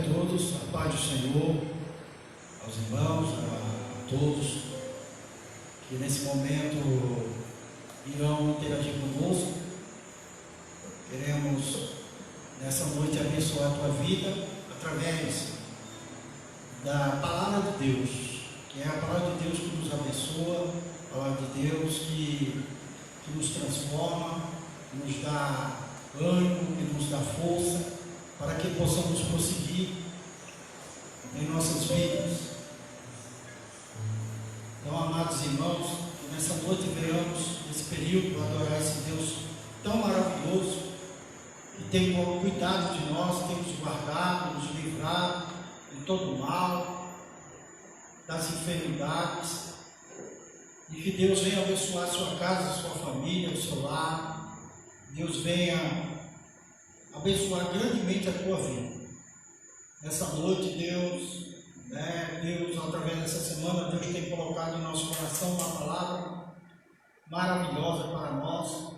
a todos, a paz do Senhor, aos irmãos, a todos que nesse momento irão interagir conosco. Queremos nessa noite abençoar a tua vida através da palavra de Deus, que é a palavra de Deus que nos abençoa, a palavra de Deus que nos transforma, que nos dá ânimo, que nos dá força, para que possamos prosseguir em nossas vidas. Então, amados irmãos, que nessa noite venhamos, nesse período, adorar esse Deus tão maravilhoso, que tem cuidado de nós, tem nos guardado, nos livrado de todo o mal, das enfermidades, e que Deus venha abençoar a sua casa, a sua família, o seu lar. Deus venha abençoar grandemente a tua vida. Nessa noite, Deus, através dessa semana, Deus tem colocado em nosso coração uma palavra maravilhosa para nós,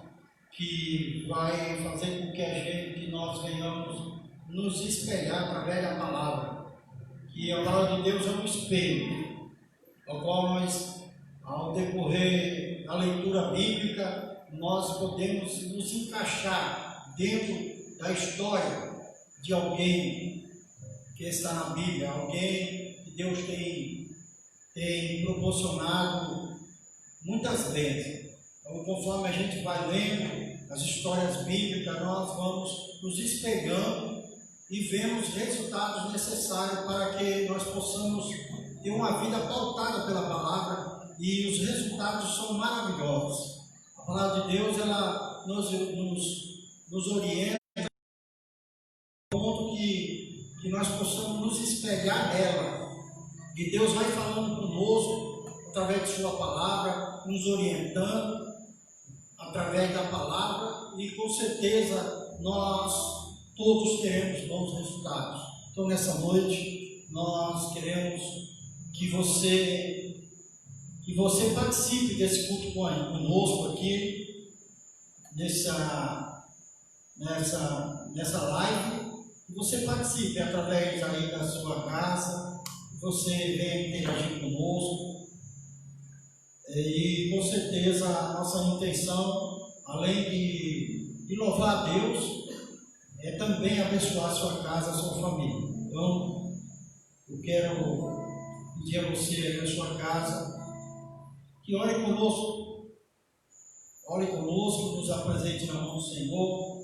que vai fazer com que nós venhamos nos espelhar através da palavra, que a palavra de Deus é um espelho, ao qual nós, ao decorrer da leitura bíblica, nós podemos nos encaixar dentro da história de alguém que está na Bíblia, alguém que Deus tem proporcionado muitas bênçãos. Então, conforme a gente vai lendo as histórias bíblicas, nós vamos nos espelhando e vemos resultados necessários para que nós possamos ter uma vida pautada pela palavra, e os resultados são maravilhosos. A palavra de Deus, ela nos orienta que nós possamos nos espelhar nela, e Deus vai falando conosco através de sua palavra, nos orientando através da palavra, e com certeza nós todos teremos bons resultados. Então, nessa noite nós queremos que você participe desse culto conosco aqui nessa live. Você participe através aí da sua casa, você venha interagir conosco, e com certeza a nossa intenção, além de louvar a Deus, é também abençoar a sua casa, a sua família. Então, eu quero pedir a você aí na sua casa que ore conosco, nos apresente na mão do Senhor.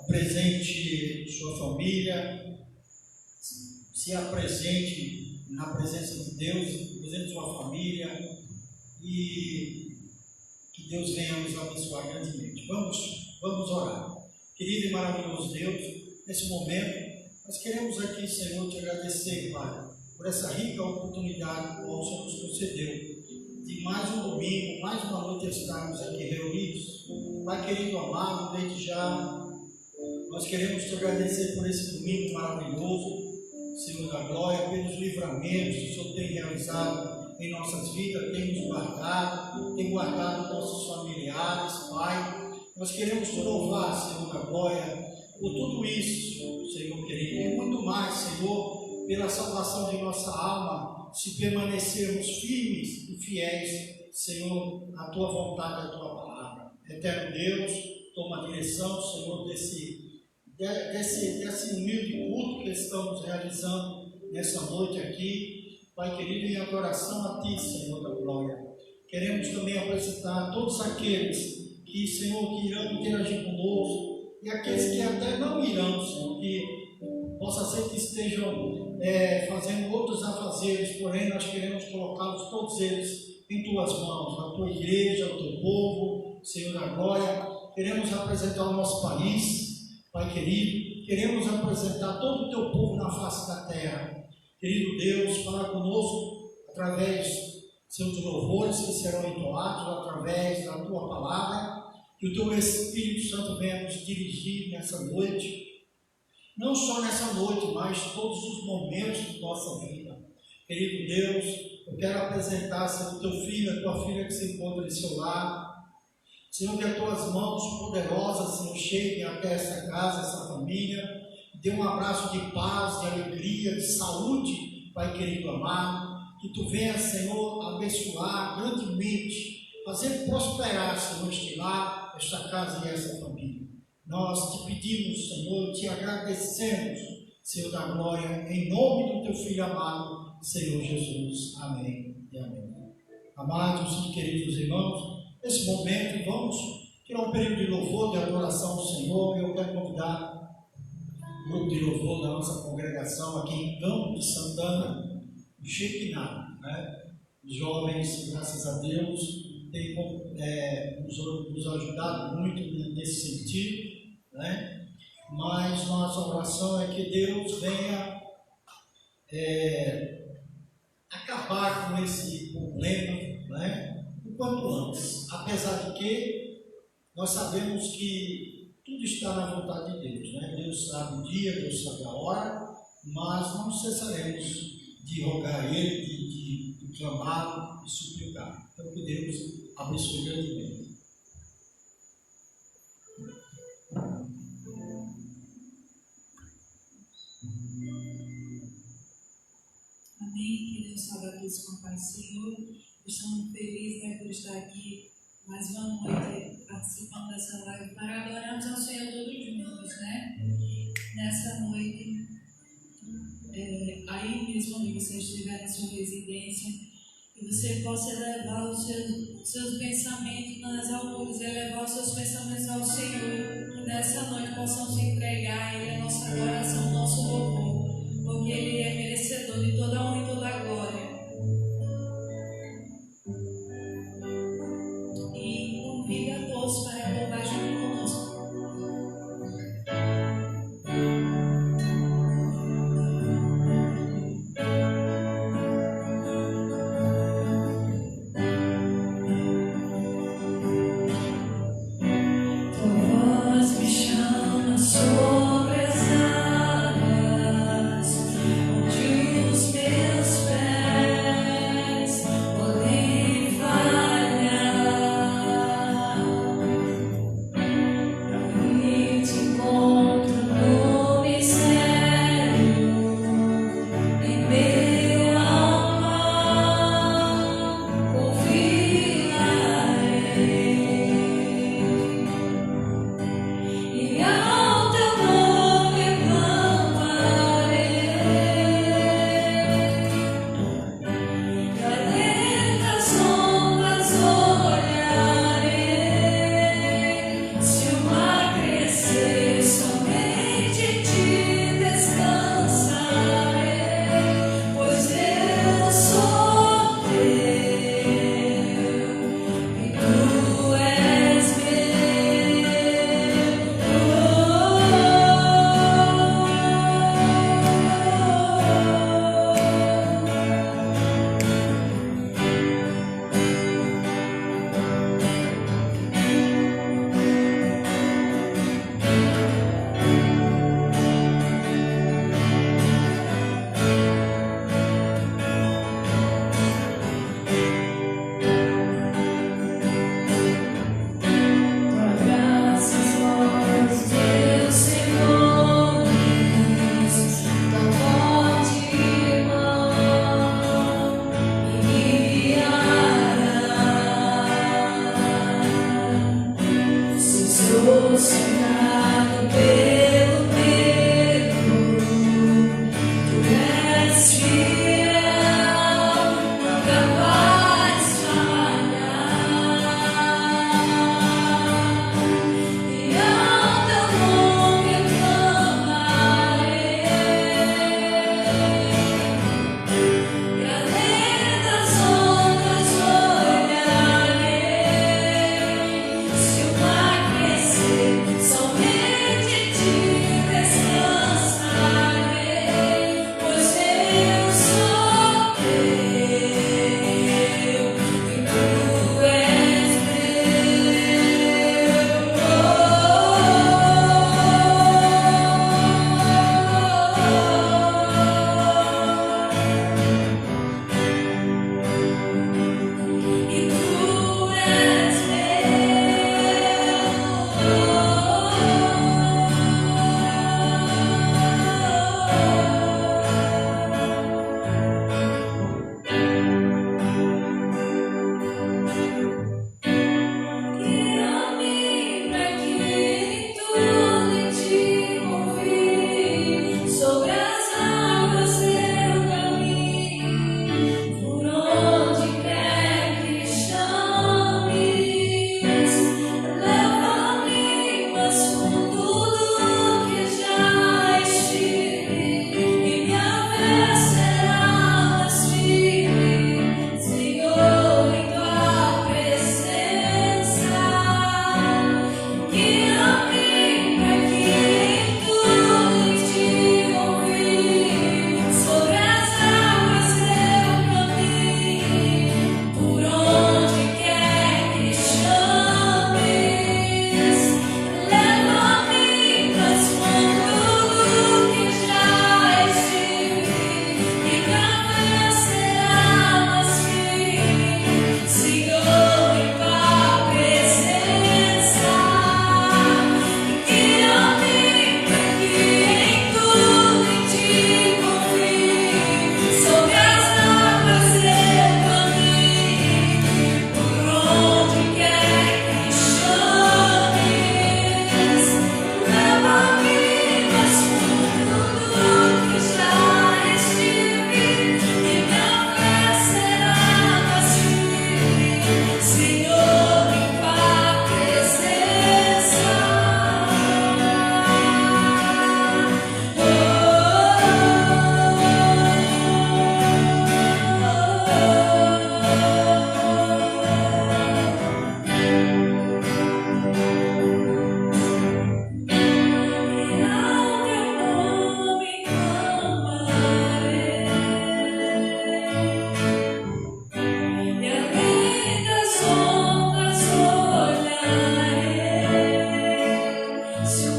Apresente sua família, se apresente na presença de Deus, apresente sua família, e que Deus venha nos abençoar grandemente. Vamos orar. Querido e maravilhoso Deus, nesse momento, nós queremos aqui, Senhor, te agradecer, Pai, por essa rica oportunidade que o Senhor nos concedeu, de mais um domingo, mais uma noite estarmos aqui reunidos. Pai querido, amado, desde já, nós queremos te agradecer por esse domingo maravilhoso, Senhor da glória, pelos livramentos que o Senhor tem realizado em nossas vidas, tem nos guardado, tem guardado nossos familiares, Pai. Nós queremos te louvar, Senhor da glória, por tudo isso, Senhor querido, e muito mais, Senhor, pela salvação de nossa alma, se permanecermos firmes e fiéis, Senhor, à tua vontade, à tua palavra. Eterno Deus, toma a direção, Senhor, desse humilde culto que estamos realizando nessa noite aqui, Pai querido, em adoração a Ti, Senhor da glória. Queremos também apresentar todos aqueles que, Senhor, que irão interagir conosco, e aqueles que até não irão, Senhor, que possa ser que estejam fazendo outros afazeres, porém nós queremos colocá-los todos eles em Tuas mãos, a Tua igreja, o Teu povo, Senhor da glória. Queremos apresentar o nosso país, Pai querido, queremos apresentar todo o Teu povo na face da terra. Querido Deus, fala conosco através de seus louvores que serão entoados, através da Tua palavra, que o Teu Espírito Santo venha nos dirigir nessa noite, não só nessa noite, mas todos os momentos de nossa vida. Querido Deus, eu quero apresentar, Senhor, o Teu filho, a Tua filha que se encontra em seu lar. Senhor, que as Tuas mãos poderosas, Senhor, cheguem até essa casa, essa família, dê um abraço de paz, de alegria, de saúde, Pai querido amado, que Tu venha, Senhor, abençoar grandemente, fazer prosperar, Senhor, este lar, esta casa e esta família. Nós te pedimos, Senhor, te agradecemos, Senhor da glória, em nome do Teu Filho amado, Senhor Jesus. Amém e amém. Amados e queridos irmãos, nesse momento vamos tirar um período de louvor, de adoração ao Senhor. Eu quero convidar o grupo de louvor da nossa congregação aqui em Campo de Santana, em Chequiná, né? Os jovens, graças a Deus, têm nos ajudado muito nesse sentido, né? Mas nossa oração é que Deus venha acabar com esse problema, né? O quanto antes, apesar de que nós sabemos que tudo está na vontade de Deus, né? Deus sabe o dia, Deus sabe a hora, mas não cessaremos de rogar a Ele, de clamar, de suplicar. Então que Deus abençoe grandemente. Amém. Que Deus salve a todos com a paz do Senhor. Estamos felizes, né, por estar aqui mais uma noite participando dessa live para adorarmos ao Senhor todos juntos, né? Nessa noite, aí mesmo onde você estiver na sua residência, que você possa elevar os seus pensamentos nas alturas, elevar os seus pensamentos ao Senhor, que nessa noite possamos entregar a Ele a nossa adoração, o nosso louvor, porque Ele é merecedor de toda a honra e toda a glória. E convido a todos para louvar junto conosco. Sobre as águas, onde os meus pés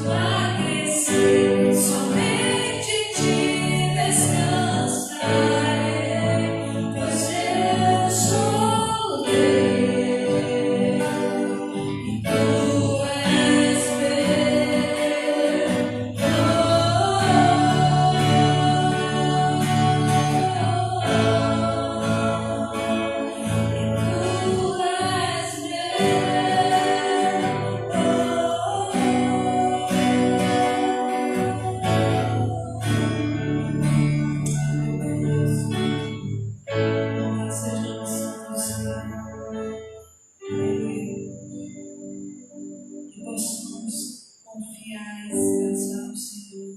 emagrecer, somente em ti descansarei, pois eu sou teu e tu és que possamos confiar e descansar no Senhor.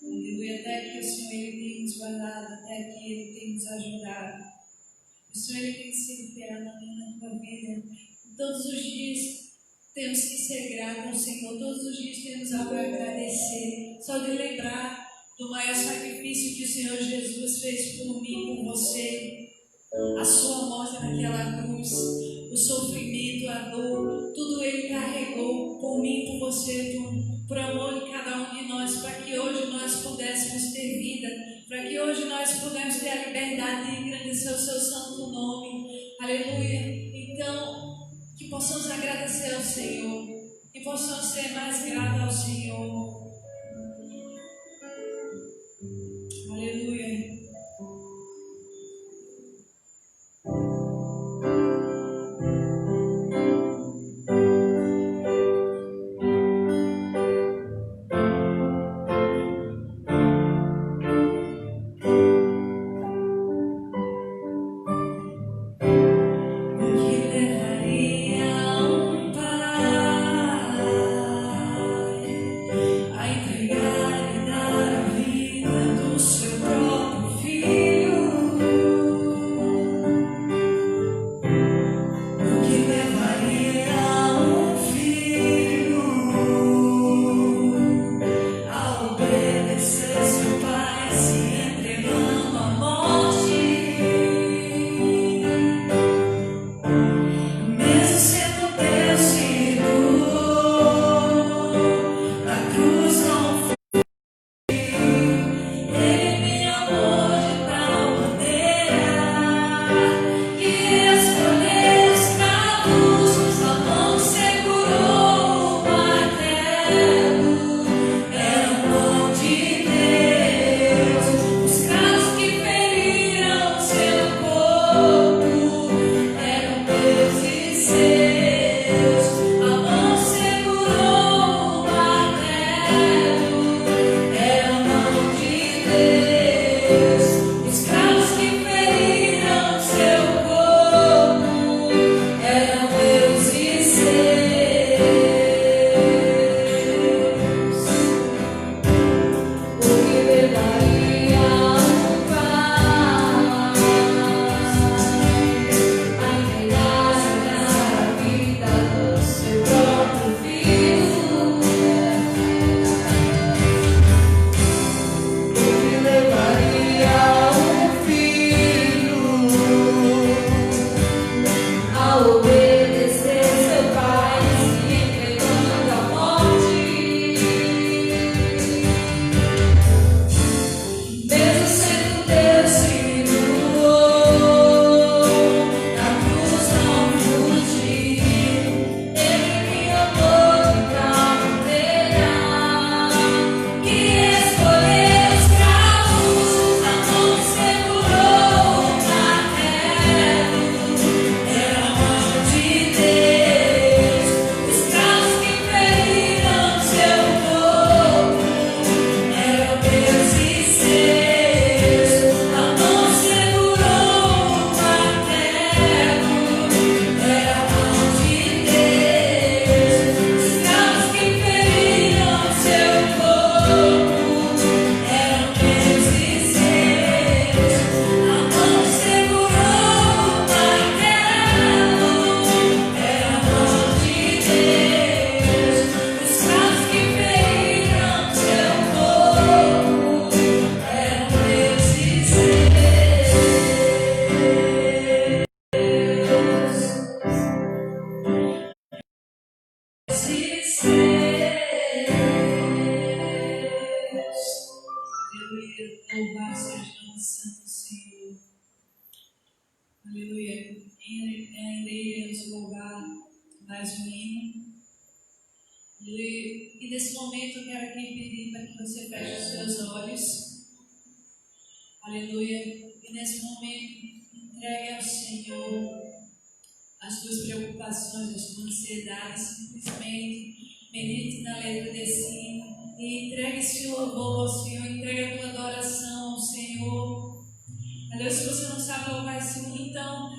Aleluia, até que o Senhor Ele tem nos guardado, até que Ele tem nos ajudado. O Senhor Ele tem sido fiel na minha, na tua vida. Todos os dias temos que ser gratos ao Senhor, todos os dias temos algo a agradecer. Só de lembrar do maior sacrifício que o Senhor Jesus fez por mim, por você. A sua morte naquela cruz, o sofrimento, a dor, tudo Ele carregou por mim, por você, por amor de cada um de nós, para que hoje nós pudéssemos ter vida, para que hoje nós pudéssemos ter a liberdade de engrandecer o seu santo nome. Aleluia. Então, que possamos agradecer ao Senhor, que possamos ser mais gratos ao Senhor. Aleluia. Que levaria um pai nesse momento eu quero aqui pedir para que você feche os seus olhos. Aleluia. E nesse momento entregue ao Senhor as tuas preocupações, as tuas ansiedades. Simplesmente medite na letra desse hino e entregue esse louvor ao Senhor. Entregue a tua adoração ao Senhor. Aleluia. Se você não sabe louvar esse hino, então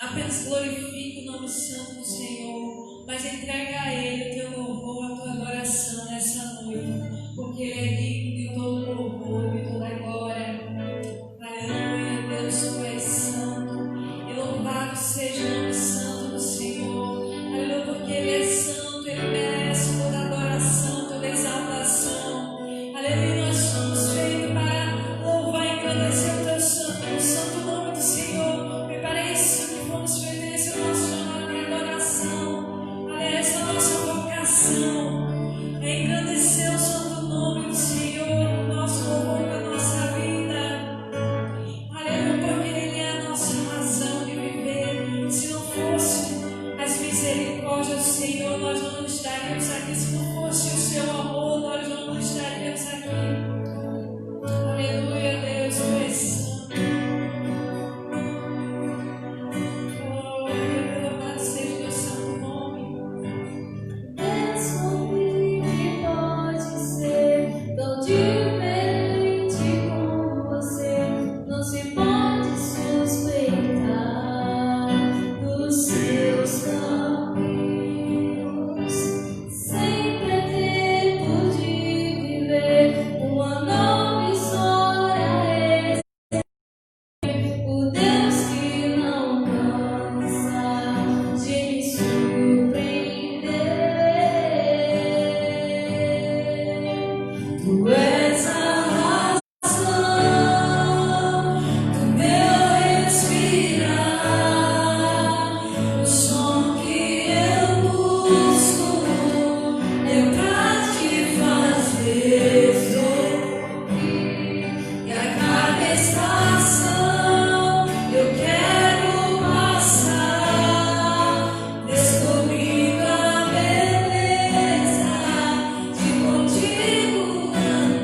apenas glorifique o nome santo do Senhor, mas entrega a Ele o teu louvor, a tua adoração nessa noite, porque Ele é digno de todo louvor, de toda glória. Aleluia, Deus, tu és santo, e louvado seja o nome santo do Senhor. Aleluia, porque Ele é santo, Ele merece toda adoração, toda exaltação. Aleluia, nós somos feitos para louvar e engrandecer o teu santo nome do Senhor. E para isso que fomos feitos, esse é o nosso chamado de adoração. Aleluia, essa é a nossa vocação, é engrandecer o santo nome do Senhor, o nosso louvor da nossa vida. Aleluia, porque Ele é a nossa razão de viver. Se não fosse as misericórdias do Senhor, nós não estaríamos aqui. Se não fosse o seu amor, nós não estaríamos aqui. Aleluia, Deus, tu és santo. Oh, louvado seja o teu santo nome. Descobri que pode ser tão diferente como você. Não se pode suspeitar dos seus caminhos. Sempre é tempo de viver uma nova história. O Deus que não cansa de me surpreender. Tu és a razão do meu respirar, o som que eu busco é pra te fazer sorrir. E a cada estação eu quero passar, descobrindo a beleza de contigo andar.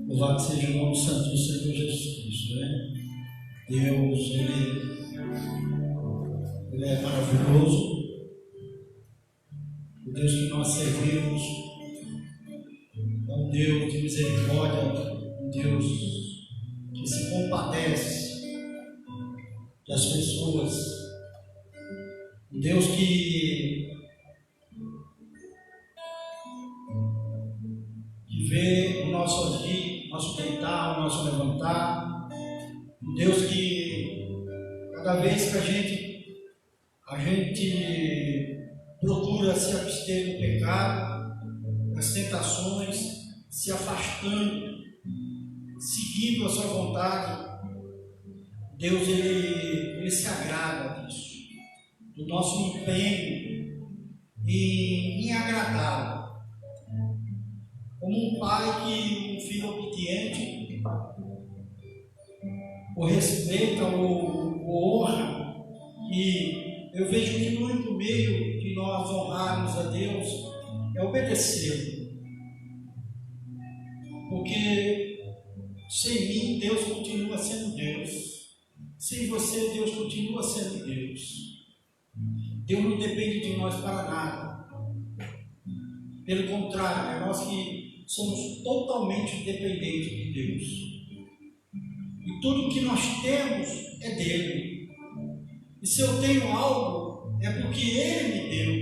Louvado seja o nome santo do Senhor Jesus Cristo, né? Deus, Ele é maravilhoso. O Deus que nós servimos é um Deus de misericórdia, um Deus que se compadece das pessoas, um Deus que vê o nosso agir, o nosso deitar, o nosso levantar, um Deus que cada vez que a gente procura se abster do pecado, das tentações, se afastando, seguindo a sua vontade, Deus ele se agrada disso, do nosso empenho em agradá-lo. Como um pai que um filho obediente o respeita, o honra, e eu vejo que o único meio de nós honrarmos a Deus é obedecê-lo. Porque sem mim Deus continua sendo Deus. Sem você Deus continua sendo Deus. Deus não depende de nós para nada. Pelo contrário, é nós que somos totalmente dependentes de Deus. E tudo que nós temos é dele. E se eu tenho algo, é porque Ele me deu.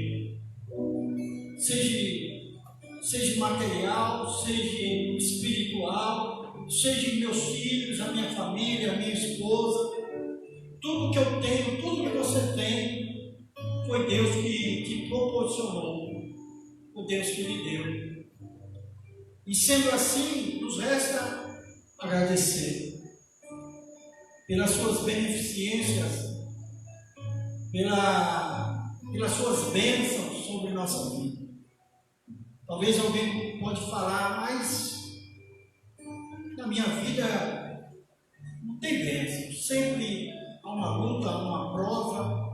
Seja material, seja espiritual, seja meus filhos, a minha família, a minha esposa. Tudo que eu tenho, tudo que você tem, foi Deus que proporcionou. O Deus que lhe deu. E sendo assim, nos resta agradecer pelas suas beneficências, pelas suas bênçãos sobre nossa vida. Talvez alguém pode falar, mas na minha vida não tem bênçãos, sempre há uma luta, há uma prova.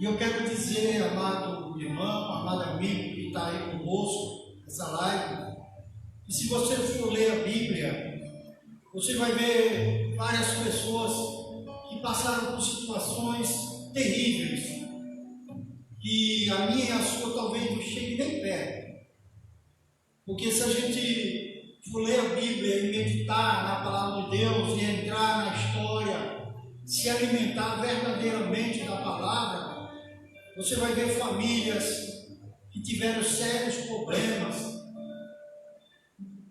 E eu quero dizer, amado irmão, amado amigo que está aí conosco, nessa live, que se você for ler a Bíblia, você vai ver várias pessoas que passaram por situações terríveis, que a minha e a sua talvez não chegue nem perto. Porque se a gente for ler a Bíblia e meditar na palavra de Deus e entrar na história, se alimentar verdadeiramente da palavra, você vai ver famílias que tiveram sérios problemas,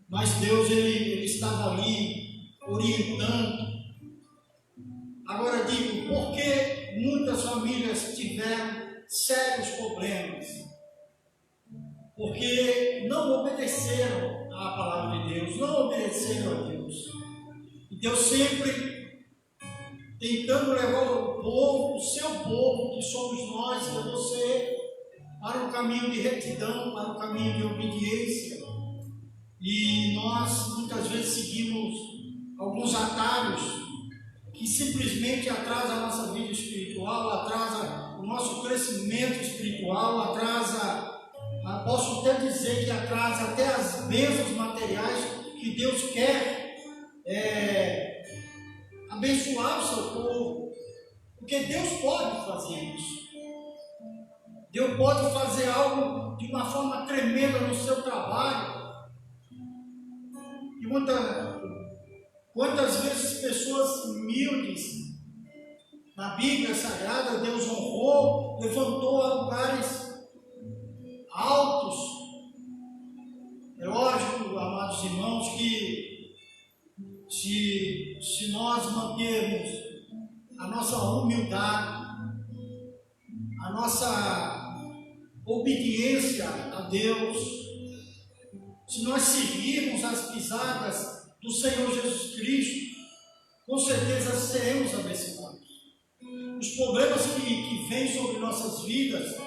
mas Deus ele estava ali orientando. Agora digo, por que muitas famílias tiveram sérios problemas? Porque não obedeceram à palavra de Deus, não obedeceram a Deus. E Deus sempre tentando levar o povo, o seu povo, que somos nós, que é você, para um caminho de retidão, para um caminho de obediência. E nós muitas vezes seguimos alguns atalhos que simplesmente atrasam a nossa vida espiritual, atrasa o nosso crescimento espiritual, atrasa, posso até dizer que atrasa até as bênçãos materiais que Deus quer abençoar o seu povo, porque Deus pode fazer isso. Deus pode fazer algo de uma forma tremenda no seu trabalho. E quantas vezes pessoas humildes na Bíblia Sagrada Deus honrou, levantou a lugares altos. É lógico, amados irmãos, que se nós mantermos a nossa humildade, a nossa obediência a Deus, se nós seguirmos as pisadas do Senhor Jesus Cristo, com certeza seremos abençoados. Os problemas que vêm sobre nossas vidas,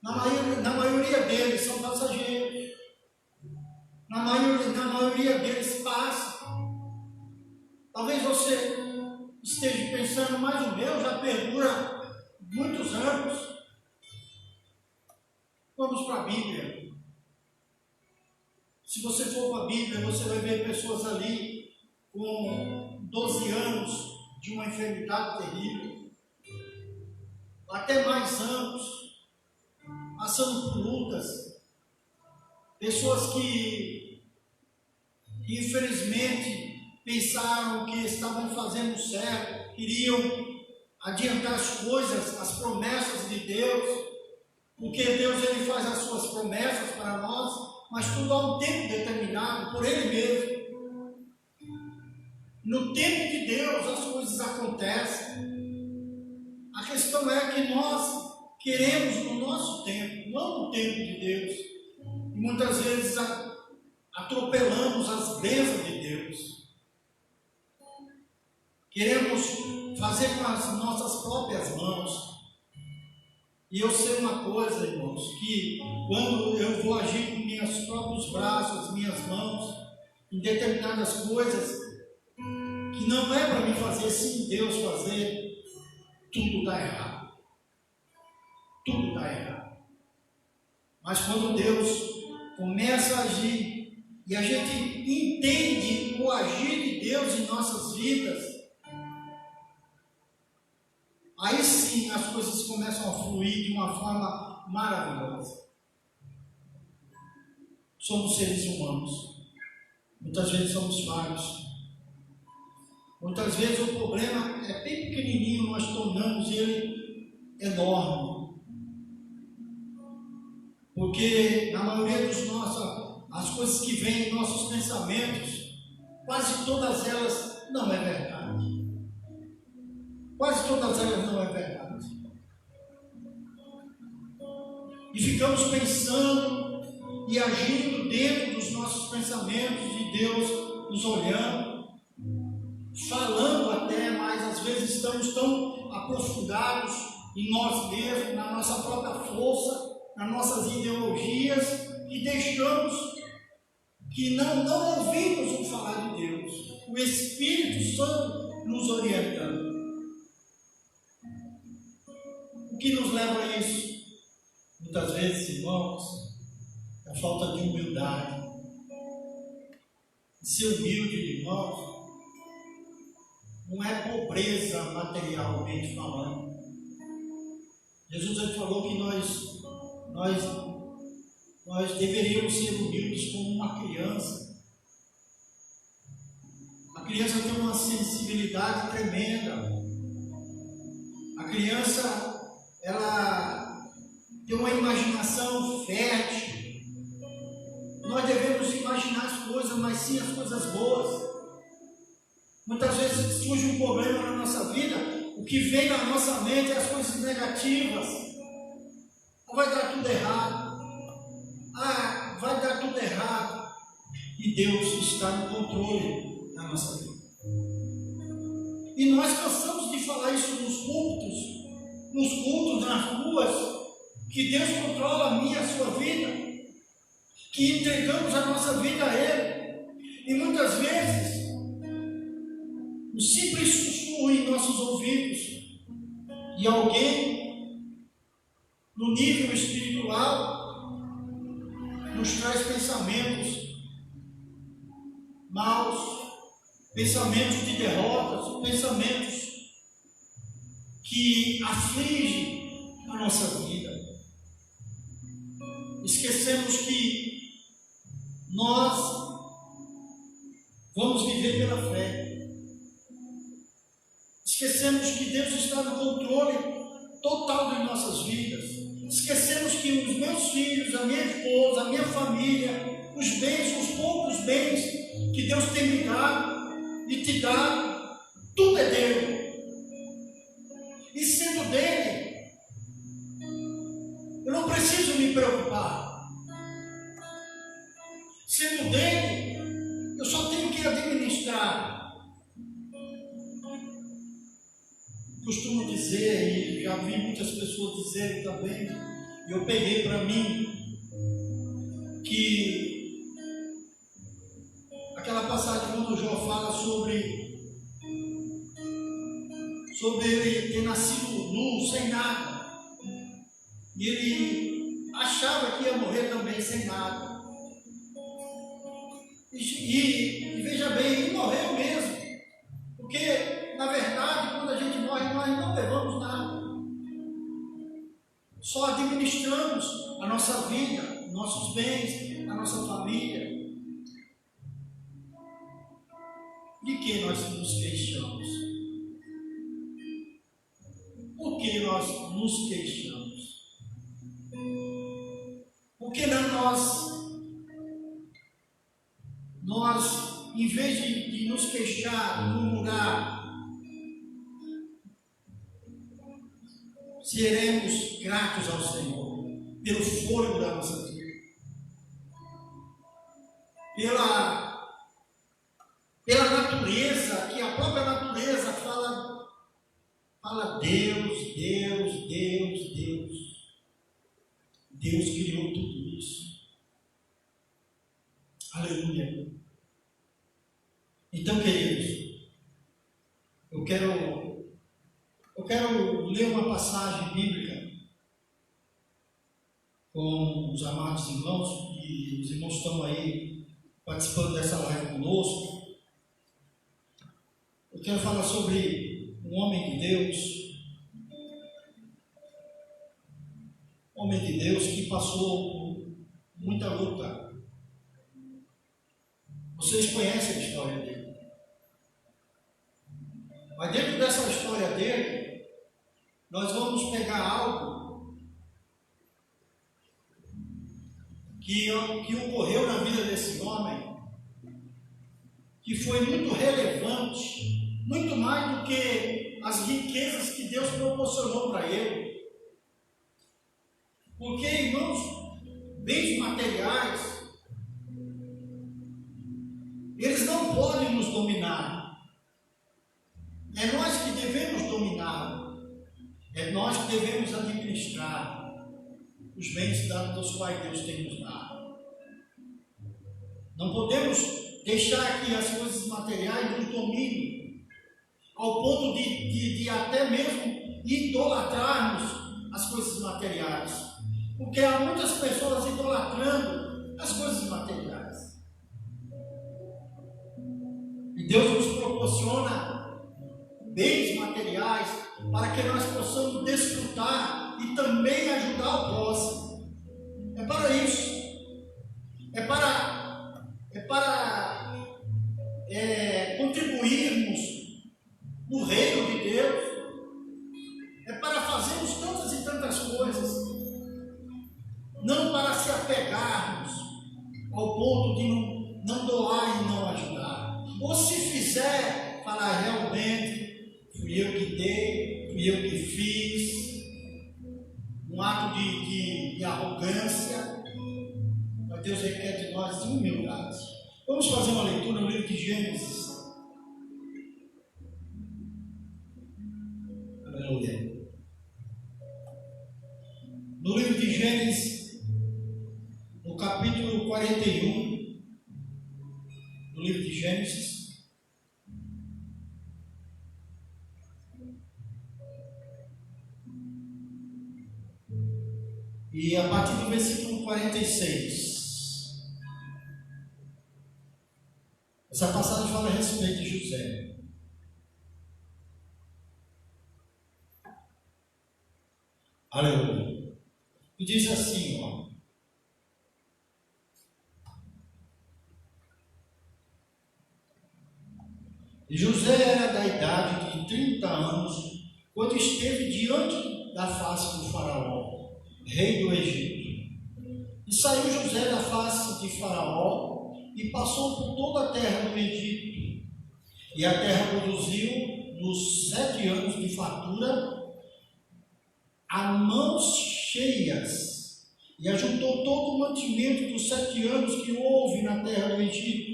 na maioria deles são passageiros, na maioria deles passam. Talvez você esteja pensando, mas o meu já perdura muitos anos. Vamos para a Bíblia. Se você for para a Bíblia, você vai ver pessoas ali com 12 anos de uma enfermidade terrível, até mais anos, passando por lutas, pessoas que infelizmente pensaram que estavam fazendo certo, queriam adiantar as coisas, as promessas de Deus, porque Deus ele faz as suas promessas para nós, mas tudo há um tempo determinado por Ele mesmo. No tempo de Deus as coisas acontecem. A questão é que nós queremos no nosso tempo, não no tempo de Deus. E muitas vezes atropelamos as bênçãos de Deus. Queremos fazer com as nossas próprias mãos. E eu sei uma coisa, irmãos, que quando eu vou agir com meus próprios braços, minhas mãos, em determinadas coisas, que não é para mim fazer sem Deus fazer, tudo dá errado. Tudo dá errado. Mas quando Deus começa a agir, e a gente entende o agir de Deus em nossas vidas, aí sim as coisas começam a fluir de uma forma maravilhosa. Somos seres humanos. Muitas vezes somos falhos. Muitas vezes o problema é bem pequenininho, nós tornamos ele enorme. Porque na maioria as coisas que vêm em nossos pensamentos, quase todas elas não é verdade. Quase todas elas não é verdade. E ficamos pensando e agindo dentro dos nossos pensamentos, de Deus nos olhando, falando até, mas às vezes estamos tão aprofundados em nós mesmos, na nossa própria força, nas nossas ideologias, que deixamos, que não ouvimos o falar de Deus, o Espírito Santo nos orientando. O que nos leva a isso? Muitas vezes, irmãos, é a falta de humildade. Ser humilde, irmãos, não é pobreza materialmente falando. Jesus ele falou que nós deveríamos ser humildes como uma criança. A criança tem uma sensibilidade tremenda. A criança, ela tem uma imaginação fértil. Nós devemos imaginar as coisas, mas sim as coisas boas. Muitas vezes surge um problema na nossa vida, o que vem na nossa mente é as coisas negativas. Vai dar tudo errado. Vai dar tudo errado. E Deus está no controle da nossa vida. E nós cansamos de falar isso nos cultos, nas ruas, que Deus controla a minha e a sua vida, que entregamos a nossa vida a Ele. E muitas vezes, um simples sussurro em nossos ouvidos de alguém no nível espiritual nos traz pensamentos maus, pensamentos de derrotas, pensamentos que afligem a nossa vida. Esquecemos que nós vamos viver pela fé. Esquecemos que Deus está no controle total de nossas vidas. Esquecemos que os meus filhos, a minha esposa, a minha família, os bens, os poucos bens que Deus tem me dado e te dado, tudo é dele. E sendo dele, eu não preciso me preocupar. Sendo dele, eu só tenho que administrar. Costumo dizer, e já vi muitas pessoas dizerem também, e eu peguei para mim, que aquela passagem quando Jó fala sobre ele ter nascido nu, sem nada, e ele achava que ia morrer também sem nada. De que nós nos queixamos? Por que nós nos queixamos? Porque nós, em vez de nos queixar, murmurar, seremos gratos ao Senhor pelo fôlego da nossa vida, pela natureza, que a própria natureza fala Deus, Deus, Deus, Deus. Deus criou tudo isso. Aleluia. Então, queridos, eu quero ler uma passagem bíblica com os amados irmãos, e os irmãos estão aí participando dessa live conosco. Eu quero falar sobre um homem de Deus que passou por muita luta. Vocês conhecem a história dele. Mas dentro dessa história dele, nós vamos pegar algo que ocorreu na vida desse homem, que foi muito relevante, muito mais do que as riquezas que Deus proporcionou para ele. Porque, irmãos, bens materiais, eles não podem nos dominar. É nós que devemos dominar. É nós que devemos administrar os bens dos quais Deus tem nos dado. Não podemos deixar que as coisas materiais nos dominem, ao ponto de até mesmo idolatrarmos as coisas materiais. Porque há muitas pessoas idolatrando as coisas materiais. E Deus nos proporciona bens materiais para que nós possamos desfrutar e também ajudar o próximo. É para isso. É para contribuirmos no reino de Deus. É para fazermos tantas e tantas coisas. Não para se apegarmos ao ponto de não doar e não ajudar. Ou se fizer, falar realmente, fui eu que dei, fui eu que fiz, um ato de arrogância. Mas Deus requer de nós humildade. Vamos fazer uma leitura no livro de Gênesis. Aleluia. No livro de Gênesis, no capítulo 41, no livro de Gênesis, e a partir do versículo 46, essa passagem fala a respeito de José. Aleluia. E diz assim, ó. José era da idade de 30 anos quando esteve diante da face do faraó, rei do Egito. E saiu José da face de Faraó e passou por toda a terra do Egito. E a terra produziu, nos 7 anos de fartura, a mãos cheias, e ajuntou todo o mantimento dos 7 anos que houve na terra do Egito.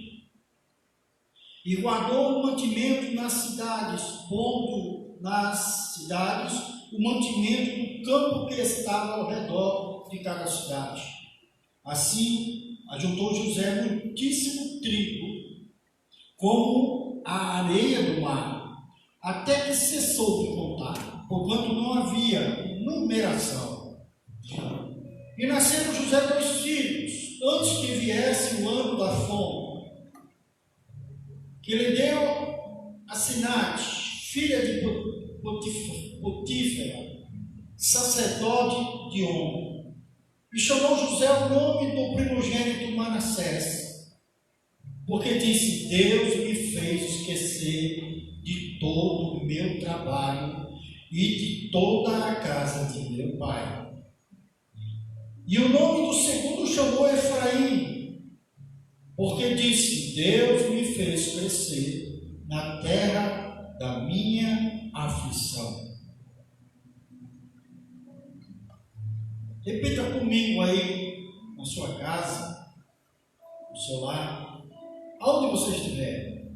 E guardou o mantimento nas cidades, pondo nas cidades o mantimento do campo que estava ao redor de cada cidade. Assim, ajuntou José muitíssimo trigo, como a areia do mar, até que cessou de contar, porquanto não havia numeração. E nasceram José 2 filhos, antes que viesse o ano da fome, que lhe deu a Asenate, filha de Potífera, sacerdote de On. E chamou José o nome do primogênito Manassés, Porque disse: Deus me fez esquecer de todo o meu trabalho e de toda a casa de meu pai. E o nome do segundo chamou Efraim, porque disse: Deus me fez crescer na terra da minha aflição. Repita comigo aí, na sua casa, no seu lar, aonde você estiver.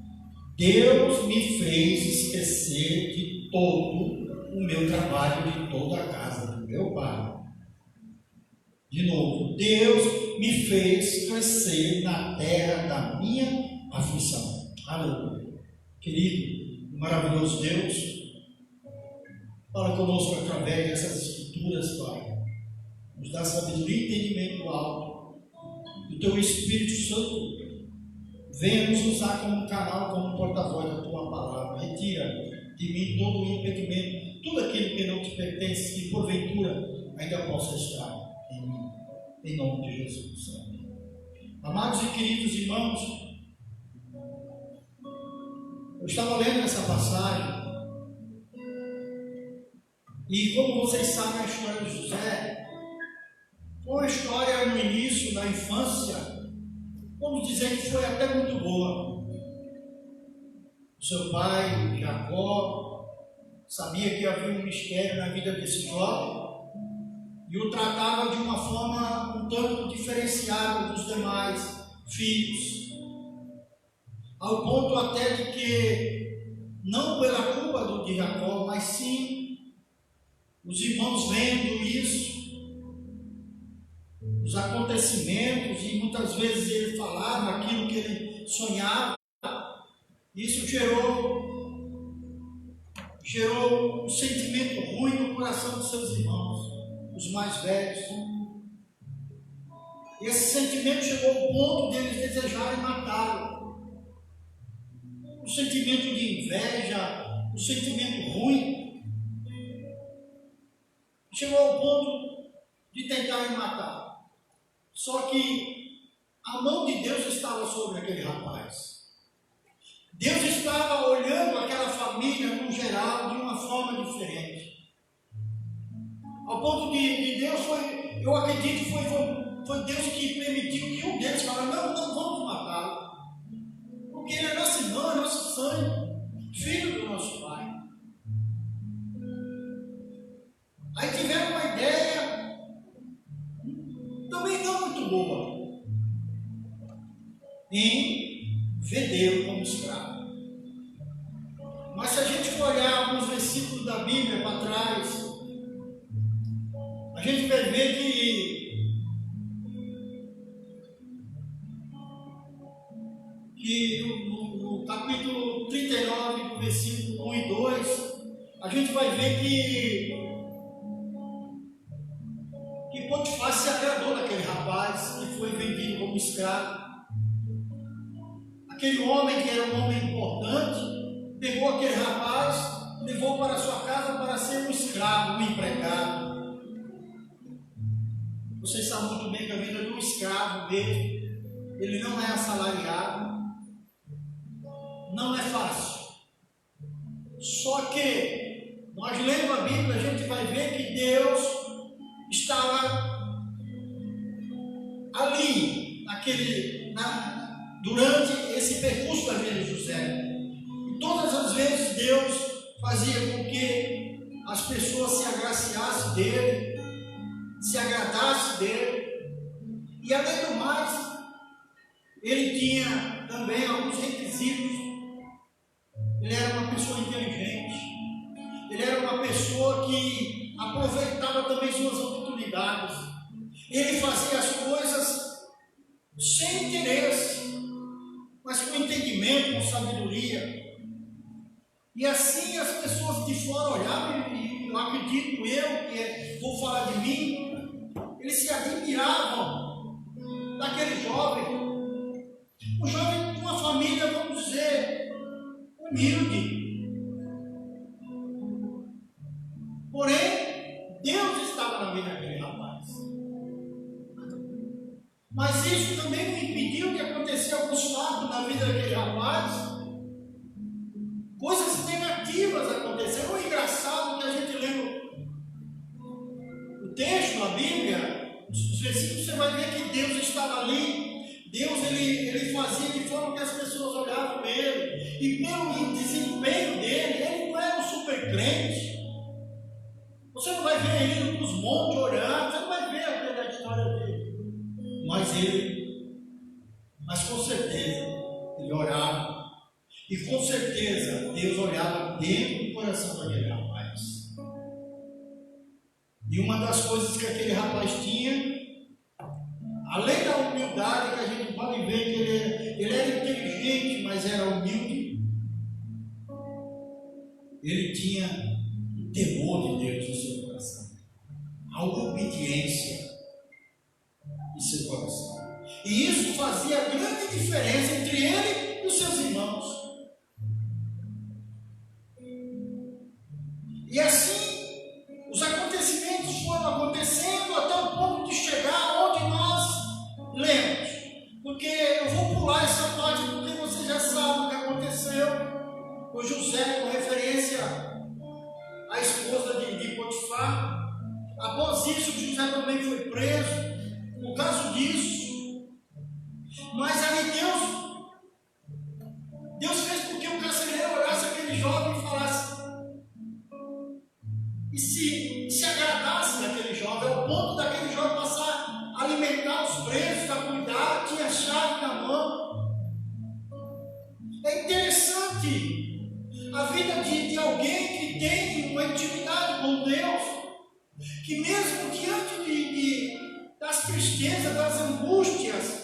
Deus me fez esquecer de todo o meu trabalho, de toda a casa do meu pai. De novo, Deus me fez crescer na terra da minha aflição. Aleluia. Querido, maravilhoso Deus, fala conosco através dessas escrituras, Pai. Nos dá sabedoria e entendimento alto. E o Teu Espírito Santo venha nos usar como canal, como porta-voz da Tua palavra. Retira de mim todo o impedimento, tudo aquilo que não te pertence, que porventura ainda possa estar em mim. Em nome de Jesus. Amém. Amados e queridos irmãos, eu estava lendo essa passagem e, como vocês sabem, a história de José foi uma história no início, na infância, vamos dizer que foi até muito boa. O seu pai, Jacó, sabia que havia um mistério na vida desse jovem e o tratava de uma forma um tanto diferenciada dos demais filhos, ao ponto até de que, não pela culpa de Jacó, mas sim os irmãos vendo isso, os acontecimentos, e muitas vezes ele falava aquilo que ele sonhava. Isso gerou um sentimento ruim no coração dos seus irmãos, os mais velhos. Esse sentimento chegou ao ponto deles desejarem matá-lo. O sentimento de inveja, o sentimento ruim, chegou ao ponto de tentarem matá-lo. Só que a mão de Deus estava sobre aquele rapaz. Deus estava olhando aquela família no geral de uma forma diferente. Ao ponto de Deus eu acredito que foi Deus que permitiu que um deles falasse: não vamos matá-lo, porque ele é nosso irmão, é nosso sangue, filho do nosso pai. Aí tiveram uma ideia também não muito boa em vendê-lo como escravo. Mas se a gente for olhar alguns versículos da Bíblia para trás, a gente vai ver que no capítulo 39, no versículo 1 e 2, a gente vai ver que Potifar se agradou daquele rapaz que foi vendido como escravo. Aquele homem que era um homem importante, pegou aquele rapaz, levou para sua casa para ser um escravo, um empregado. Vocês sabem muito bem que a vida de um escravo mesmo, ele não é assalariado, não é fácil. Só que nós lendo a Bíblia, a gente vai ver que Deus estava ali, durante esse percurso da vida de José. E todas as vezes Deus fazia com que as pessoas se agraciassem dele, se agradassem dele. E além do mais, ele tinha também alguns requisitos. Ele era uma pessoa inteligente, ele era uma pessoa que aproveitava também suas oportunidades. Ele fazia as coisas sem interesse, mas com entendimento, com sabedoria. E assim as pessoas de fora olhavam, e eu acredito vou falar de mim, eles se admiravam daquele jovem. Um jovem de uma família, vamos dizer, humilde. Porém, Deus estava na vida daquele rapaz. Mas isso também não impediu que acontecesse alguns fatos na na vida daquele rapaz, coisas negativas aconteceram. É engraçado que a gente lê o texto na Bíblia, os versículos, você vai ver que Deus estava ali. Deus ele fazia de forma que as pessoas olhavam ele, e pelo desempenho dele, ele não era um super crente. Você não vai ver ele indo para os montes orando, você não vai ver aquela história dele. Mas com certeza, ele orava. E com certeza, Deus olhava dentro do coração daquele rapaz. E uma das coisas que aquele rapaz tinha, além da humildade, que a gente pode ver que ele era inteligente, mas era humilde, ele tinha o temor de Deus no seu coração, a obediência em seu coração. E isso fazia grande diferença entre ele e os seus irmãos. E assim, os acontecimentos foram acontecendo até o ponto de chegar onde nós lemos. Porque eu vou pular essa parte, porque você já sabe o que aconteceu com José, com referência à esposa de Potifar. Após isso, José também foi preso por causa disso. Mas aí Deus fez com que o carcereiro olhasse aquele jovem e falasse, e se agradasse daquele jovem, ao ponto daquele jovem passar a alimentar os presos, a cuidar, tinha chave na mão. É interessante a vida de alguém que tem uma intimidade com Deus, que mesmo diante das tristezas, das angústias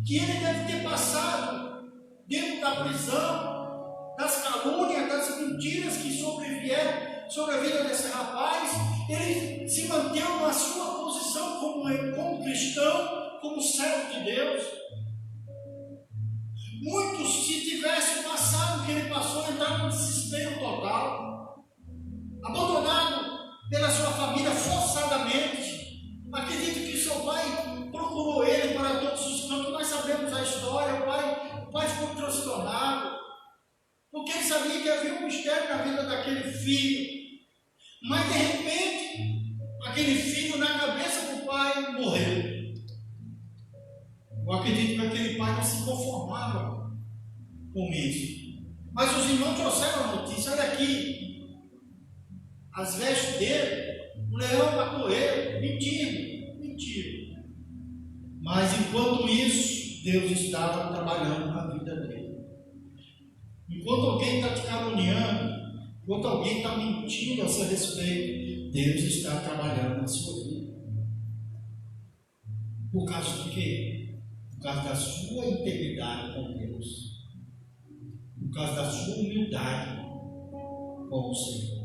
que ele deve ter passado dentro da prisão, das calúnias, das mentiras que sobrevieram sobre a vida desse rapaz, ele se manteve na sua posição como cristão, como servo de Deus. Muitos, se tivessem passado o que ele passou, entraram no desespero total, abandonado pela sua família forçadamente. Acredito que seu pai procurou ele para todos os cantos. Nós sabemos a história. O pai ficou transtornado, porque ele sabia que havia um mistério na vida daquele filho. Mas de repente, aquele filho, na cabeça do pai, morreu. Eu acredito que aquele pai não se conformava com isso. Mas os irmãos trouxeram a notícia: olha aqui, as vestes dele, o leão matou ele. Mentira. Mas enquanto isso, Deus estava trabalhando na vida dele. Enquanto alguém está te caluniando, enquanto alguém está mentindo a seu respeito, Deus está trabalhando na sua vida. Por causa de quê? Por causa da sua integridade com Deus. Por causa da sua humildade com o Senhor.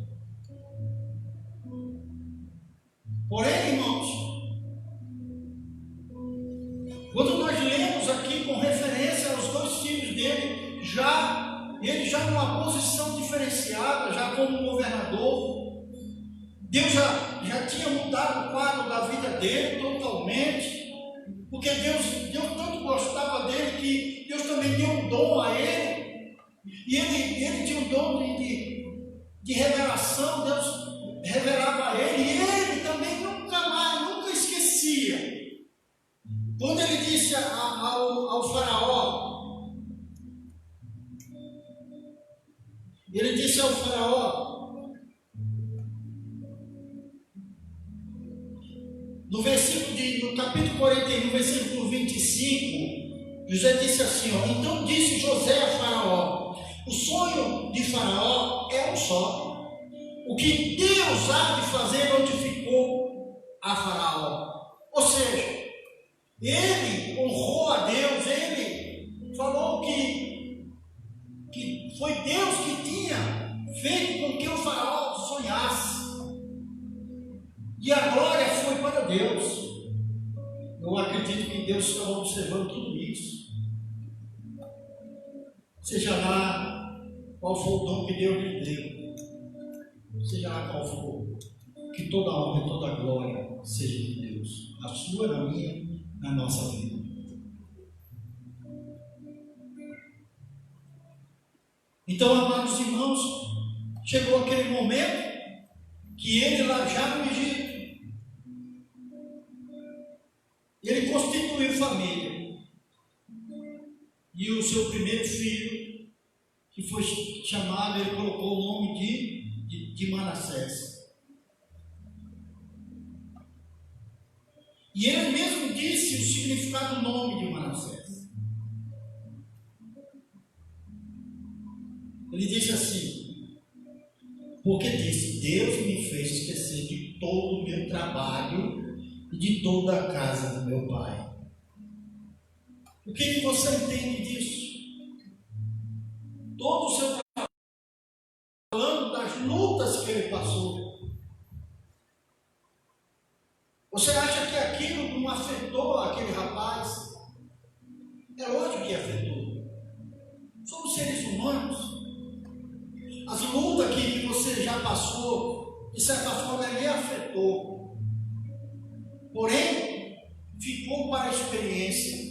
Porém, irmãos, quando nós lemos aqui com referência aos dois filhos dele, ele já numa posição diferenciada, já como governador, Deus já tinha mudado o quadro da vida dele totalmente, porque Deus tanto gostava dele que Deus também deu um dom a ele, e ele tinha um dom de revelação. Deus revelava a ele, e ele também nunca esquecia. Quando ele disse ao faraó, no capítulo 41, versículo 25, José disse assim, então disse José a Faraó, o sonho de Faraó é um só. O que Deus há de fazer notificou a Faraó. Ou seja, ele honrou a Deus, ele falou que foi Deus que tinha feito com que o Faraó sonhasse. E a glória foi para Deus. Eu acredito que Deus estava observando tudo isso. Seja lá qual for o dom que Deus lhe deu, seja lá qual for, que toda a honra e toda a glória seja de Deus, a sua, na minha, na nossa vida. Então, amados irmãos, chegou aquele momento que ele lá já no Egito, ele constituiu família. E o seu primeiro filho, que foi chamado, ele colocou o nome de Manassés. E ele mesmo disse o significado do nome de Manassés. Ele disse assim, porque disse, Deus me fez esquecer de todo o meu trabalho e de toda a casa do meu pai. O que você entende disso? Todo o seu trabalho, falando das lutas que ele passou. Você acha que aquilo não afetou aquele rapaz? É lógico que afetou. Somos seres humanos. As lutas que você já passou, de certa forma, lhe afetou. Porém, ficou para a experiência.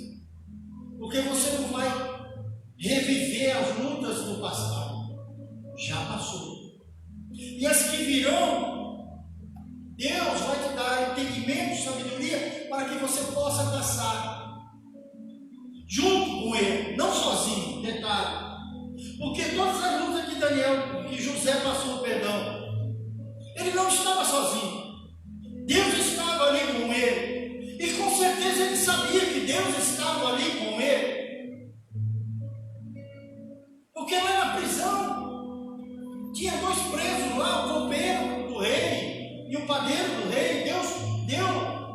Porque você não vai reviver as lutas do passado. Já passou. E as que virão, Deus vai te dar entendimento, sabedoria, para que você possa passar junto com ele, não sozinho, detalhe. Porque todas as lutas que Daniel, que José passou, perdão, ele não estava sozinho. Deus estava ali com ele. E com certeza ele sabia que Deus estava ali com ele. Porque lá na prisão tinha dois presos lá, o copeiro do rei e o padeiro do rei. Deus deu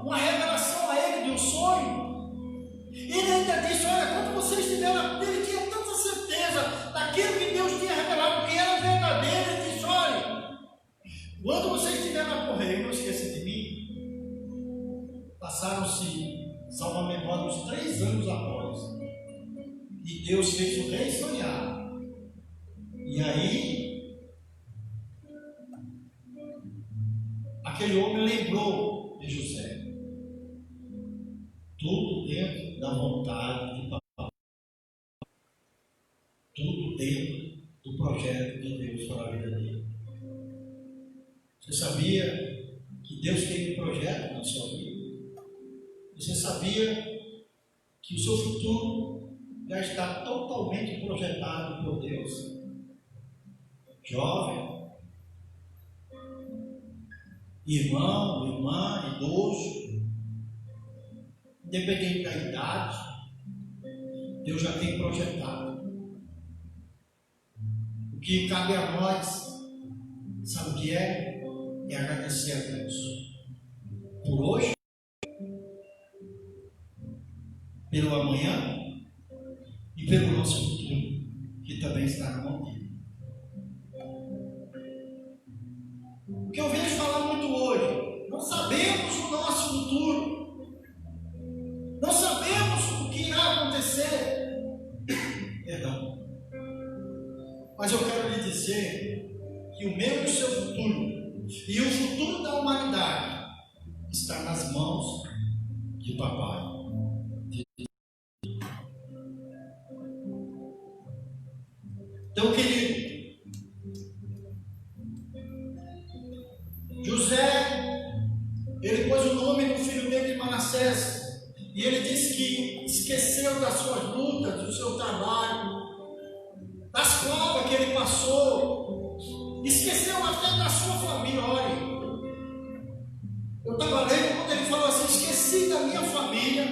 uma revelação a ele de um sonho. E ele ainda disse, olha, quando vocês tiveram, ele tinha tanta certeza daquilo que Deus tinha revelado, que era verdadeiro. Ele disse, olha, quando vocês estiverem a correr, não esqueça de mim. Passaram-se, salvo a memória, uns 3 anos após. E Deus fez o rei sonhar. E aí, aquele homem lembrou de José. Tudo dentro da vontade de papai. Tudo dentro do projeto de Deus para a vida dele. Você sabia que Deus tem um projeto na sua vida? Você sabia que o seu futuro já está totalmente projetado por Deus? Jovem, irmão, irmã, idoso, independente da idade, Deus já tem projetado. O que cabe a nós, sabe o que é? É agradecer a Deus por hoje, pelo amanhã e pelo nosso futuro, que também está na mão dele. O que eu vejo falar muito hoje, não sabemos o nosso futuro, não sabemos o que irá acontecer. Perdão. Mas eu quero lhe dizer que o meu e o seu futuro, e o futuro da humanidade, está nas mãos de papai. Então, querido, José, ele pôs o nome do filho dele de Manassés, e ele disse que esqueceu das suas lutas, do seu trabalho, das provas que ele passou, esqueceu até da sua família. Olha, eu estava lendo quando ele falou assim, esqueci da minha família,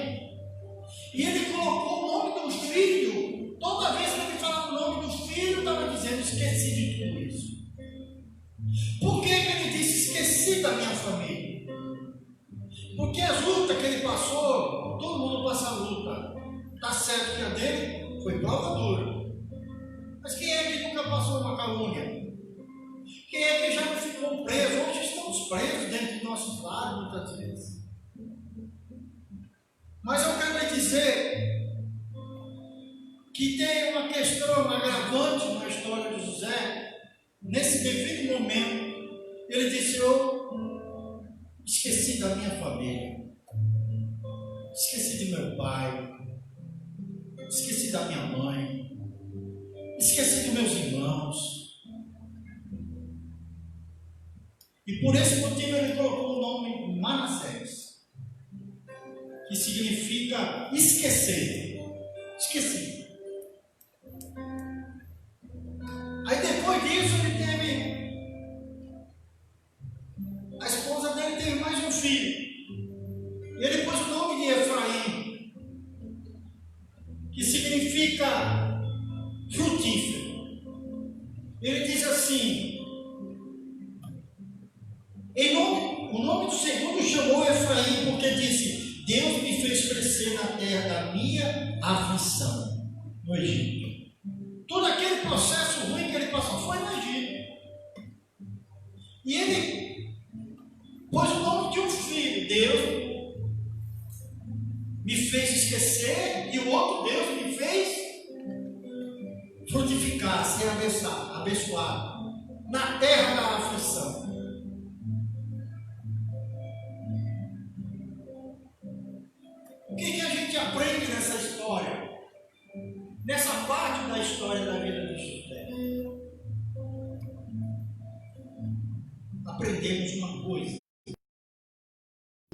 e ele colocou o nome do filho. Toda vez que ele falava o nome do filho, estava dizendo, esqueci de tudo isso. Por que ele disse, esqueci da minha família? Porque as lutas que ele passou, todo mundo passa luta. Está certo que a dele foi prova dura. Mas quem é que nunca passou uma calúnia? Quem é que já não ficou preso? Hoje estamos presos dentro do nosso lar, muitas vezes. Mas eu quero lhe dizer que tem uma questão agravante na história de José. Nesse devido momento, ele disse, eu esqueci da minha família, esqueci de meu pai, esqueci da minha mãe, esqueci dos meus irmãos. E por esse motivo ele colocou o nome Manassés, que significa esquecer. Esqueci. Aí depois disso ele teve, a esposa dele teve mais um filho. E ele pôs o nome de Efraim, que significa frutífero. Ele diz assim, o nome do segundo chamou Efraim, porque disse, Deus me fez crescer na terra da minha aflição, no Egito. Todo aquele processo ruim que ele passou foi no Egito. E ele pôs o nome de um filho, Deus me fez esquecer, e o outro Deus me fez frutificar, ser abençoado na terra da aflição. O que a gente aprende nessa história? Nessa parte da história da vida de José? Aprendemos uma coisa.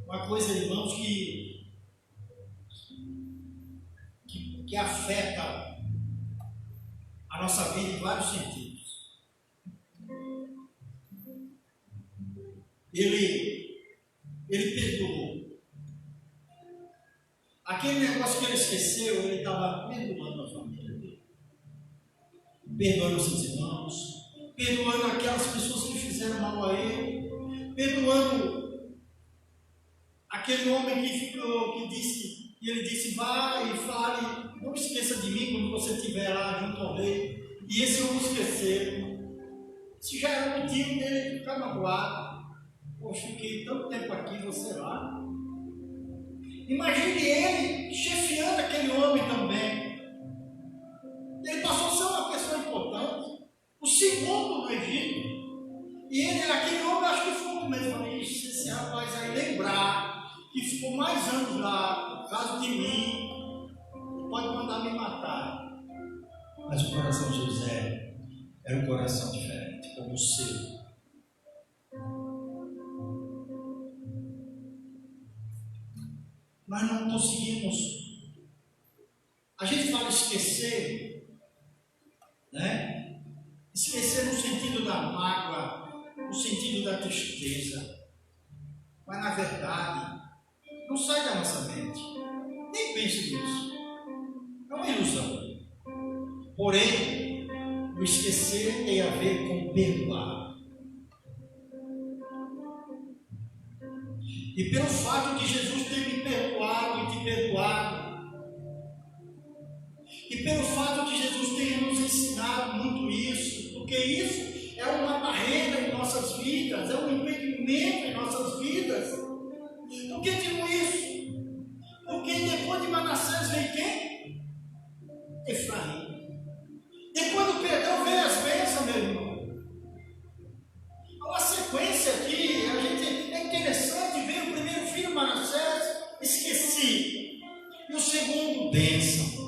Uma coisa, irmãos, que afeta a nossa vida em vários sentidos. Ele perdoou. Aquele negócio que ele esqueceu, ele estava perdoando a família dele, perdoando seus irmãos, perdoando aquelas pessoas que fizeram mal a ele, perdoando aquele homem que disse, e ele disse, vai e fale, não esqueça de mim quando você estiver lá junto ao rei. E esse homem esqueceu. Isso já era motivo dele ficar magoado. Poxa, fiquei tanto tempo aqui, você lá. Imagine ele chefiando aquele homem também. Ele passou a ser uma pessoa importante, o segundo no Egito. E ele, aquele homem, acho que foi muito mesmo. Falei, esse rapaz aí lembrar que ficou mais anos lá, por causa de mim, pode mandar me matar. Mas o coração de José era um coração diferente, como o seu. Nós não conseguimos. A gente fala esquecer, né? Esquecer no sentido da mágoa, no sentido da tristeza. Mas na verdade, não sai da nossa mente. Nem pense nisso. É uma ilusão. Porém, o esquecer tem a ver com perdoar. E pelo fato de Jesus ter me perdoado e te perdoado, e pelo fato de Jesus ter nos ensinado muito isso, porque isso é uma barreira em nossas vidas, é um impedimento em nossas vidas. Por que digo isso? Porque depois de Manassés veio quem? Efraim. Depois do perdão vem as bênçãos, meu irmão. Há uma sequência aqui, é interessante ver o primeiro filho Manassés, esqueci. E o segundo, bênção.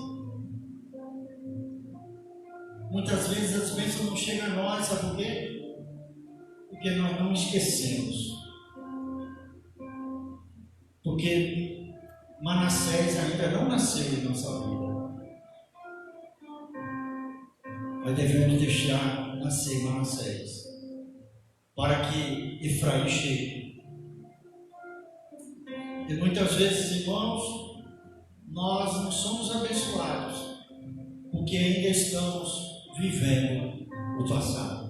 Muitas vezes as bênçãos não chegam a nós, sabe por quê? Porque nós não esquecemos. Porque Manassés ainda não nasceu em nossa vida. Nós devemos deixar nascer Manassés, para que Efraim chegue. E muitas vezes, irmãos, nós não somos abençoados, porque ainda estamos vivendo o passado.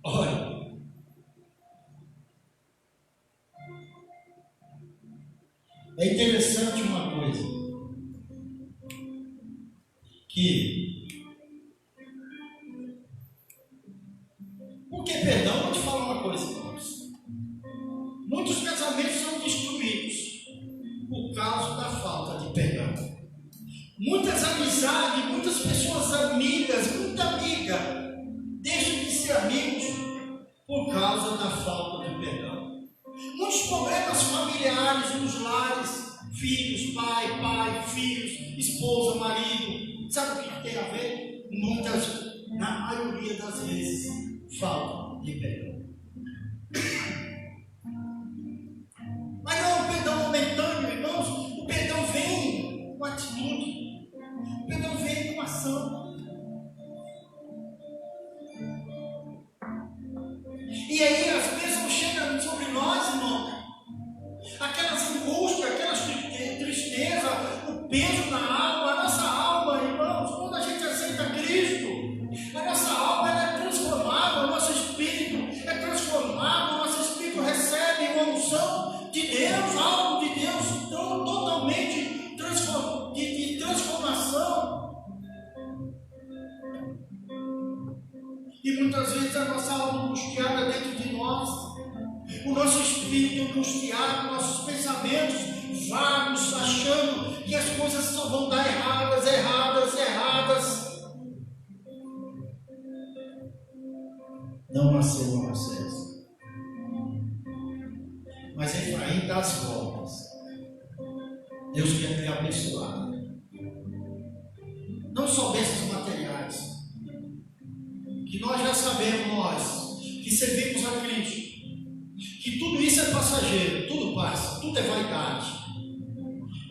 Olha, é interessante uma coisa, porque perdão, vou te falar uma coisa, irmãos. Muitos casamentos são destruídos por causa da falta de perdão. Muitas amizades, muitas pessoas amigas, muita amiga, deixam de ser amigos por causa da falta de perdão. Muitos problemas familiares nos lares, filhos, pai, filhos, esposa, marido. Sabe o que tem a ver? Muitas na maioria das vezes, falta de perdão. Mas não é um perdão momentâneo, irmãos. O perdão vem com atitude. O perdão vem com ação. E aí as bênçãos chegam sobre nós, irmão. Aquelas angústias, aquelas tristezas, o peso na alma, a nossa alma, irmãos, quando a gente aceita Cristo, a nossa alma ela é transformada, o nosso espírito é transformado, o nosso espírito recebe uma unção de Deus, algo de Deus totalmente de transformação. E muitas vezes a nossa alma angustiada dentro de nós, o nosso espírito angustiado, nossos pensamentos vagos, achando que as coisas só vão dar erradas. Não nasceu uma Moisés. Mas Efraim dá as voltas. Deus quer te abençoar. Não só bênçãos materiais, que nós já sabemos, nós que servimos a Cristo, que tudo isso é passageiro, tudo passa, tudo é vaidade.